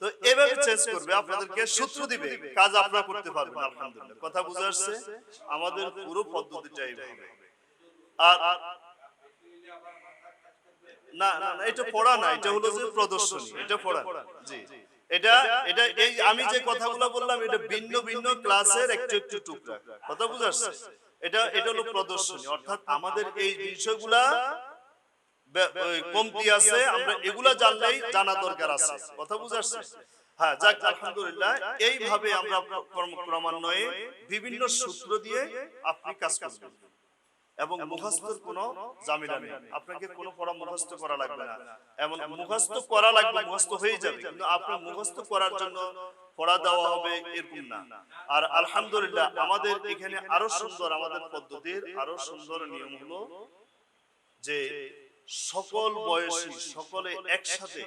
তো এভাবে চেঞ্জ করবে, আপনাদেরকে সূত্র দিবে, কাজ আপনারা করতে পারবেন। আলহামদুলিল্লাহ, কথা বুঝে আসছে? আমাদের পুরো পদ্ধতিটা এইভাবে। আর না না না, এটা পড়া না, এটা হলো যে প্রদর্শনী, এটা পড়া। জি, এটা এটা এই আমি যে কথাগুলো বললাম, এটা ভিন্ন ভিন্ন ক্লাসের একটু একটু টুকরা, কথা বুঝে আসছে? এটা এটা হলো প্রদর্শনী, অর্থাৎ আমাদের এই বিষয়গুলা কমতি আছে, আমরা এগুলা জানলেই জানা দরকার আছে, কথা বুঝে আসছে? হ্যাঁ, যাক আলহামদুলিল্লাহ। এইভাবে আমরা ক্রমান্বয়ে বিভিন্ন সূত্র দিয়ে আপনি কাজ করবেন এবং মুখস্থের কোনো ঝামেলা নেই। আপনাকে কোনো পড়া মুখস্থ করা লাগবে না, এমন মুখস্থ করা লাগবে, মুখস্থ হয়ে যাবে, কিন্তু আপনার মুখস্থ করার জন্য পড়া দেওয়া হবে এরকম না। আর আলহামদুলিল্লাহ আমাদের এখানে আরো সুন্দর, আমাদের পদ্ধতির আরো সুন্দর নিয়ম হলো যে সকল বয়সী সকলে একসাথে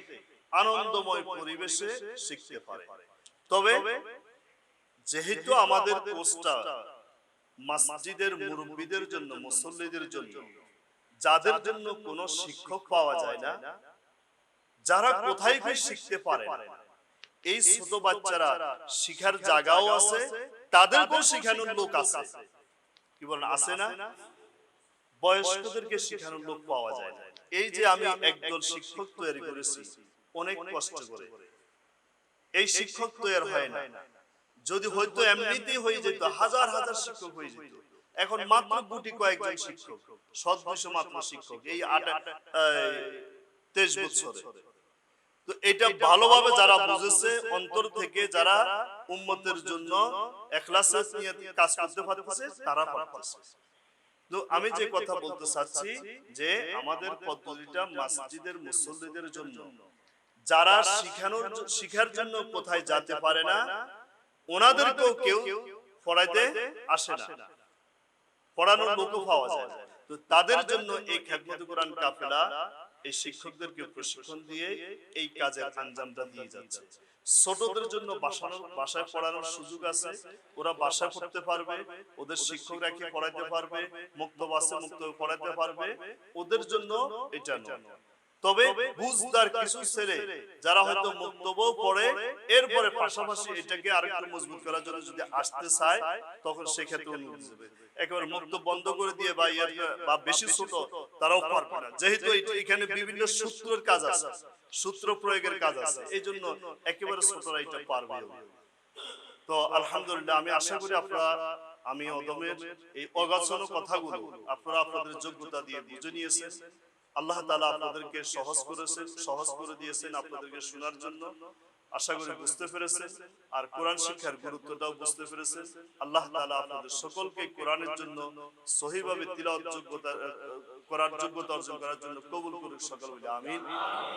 আনন্দময় পরিবেশে শিখতে পারে। তবে যেহেতু আমাদের কোর্সটা মসজিদের মুরব্বীদের জন্য, মুসল্লিদের জন্য, যাদের জন্য কোনো শিক্ষক পাওয়া যায় না, যারা কোথায় গিয়ে শিখতে পারে না, এই ছোট বাচ্চারা শিখার জায়গাও আছে, তাদেরকেও শেখানোর লোক আছে। কি বলেন, আছে না? বয়স্কদেরকে শেখানোর লোক পাওয়া যায় না। এই যে আমি একদল শিক্ষক তৈরি করেছি অনেক কষ্ট করে, এই শিক্ষক তৈরি হয় না। যদি হয়তো এমনিতেই হয়ে যেত, হাজার হাজার শিক্ষক হয়ে যেত। এখন মাত্র গুটি কয়েকজন শিক্ষক, সদস্য মাত্র শিক্ষক এই 23 বছরে। তো এটা ভালোভাবে যারা বুঝেছে অন্তর থেকে, যারা উম্মতের জন্য ইখলাসের নিয়ে কাজ করতে পারতেছে, তারা পারতেছে। তো আমি যে কথা বলতে চাচ্ছি যে আমাদের পদ্ধতিটা মসজিদের মুসল্লিদের জন্য, যারা শিখার জন্য কোথায় যেতে পারে না, ওনাদেরকেও কেউ পড়াইতে আসে না, পড়ানোর লোকও পাওয়া যায় না। তো তাদের জন্য এই খেদমতে কোরআন কাফেলা এই শিক্ষকদেরকে প্রশিক্ষণ দিয়ে এই কাজের আঞ্জামটা দিয়ে যাচ্ছে। ছোটদের জন্য বাসায় পড়ানোর সুযোগ আছে, ওরা বাসায় পড়তে পারবে, ওদের শিক্ষকরা কি পড়াইতে পারবে, মুক্ত বাসে মুক্ত পড়াইতে পারবে, ওদের জন্য এটা নয়। তবে বুঝদার কিছু ছেলে যারা হয়তো মুক্তবও পড়ে এরপরে পাশাপাশি এটাকে আরেকটু মজবুত করার জন্য যদি আসতে চায় তখন সেক্ষেত্রে অনুমতি দেবে। একেবারে মুক্ত বন্ধ করে দিয়ে বা বেশি ছোট তারাও পারবে না, যেহেতু এখানে বিভিন্ন সূত্রের কাজ আছে, সূত্র প্রয়োগের কাজ আছে, এই জন্য একেবারে ছোটরা এটা পারবে। তো আলহামদুলিল্লাহ আমি আশা করি আমি অদমের এই অগাছানো কথাগুলো আপনারা আপনাদের যোগ্যতা দিয়ে বুঝে নিয়েছেন। আল্লাহ তাআলা আপনাদেরকে সহজ করে দিয়েছেন আপনাদেরকে শোনার জন্য। আশা করি বুঝতে পেরেছেন, আর কোরআন শিক্ষার গুরুত্বটাও বুঝতে পেরেছেন। আল্লাহ তাআলা আপনাদের সকলকে কোরআনের জন্য সহিভাবে তিলাওয়াত করার যোগ্যতা অর্জন করার জন্য কবুল করুন সকল বলে আমিন।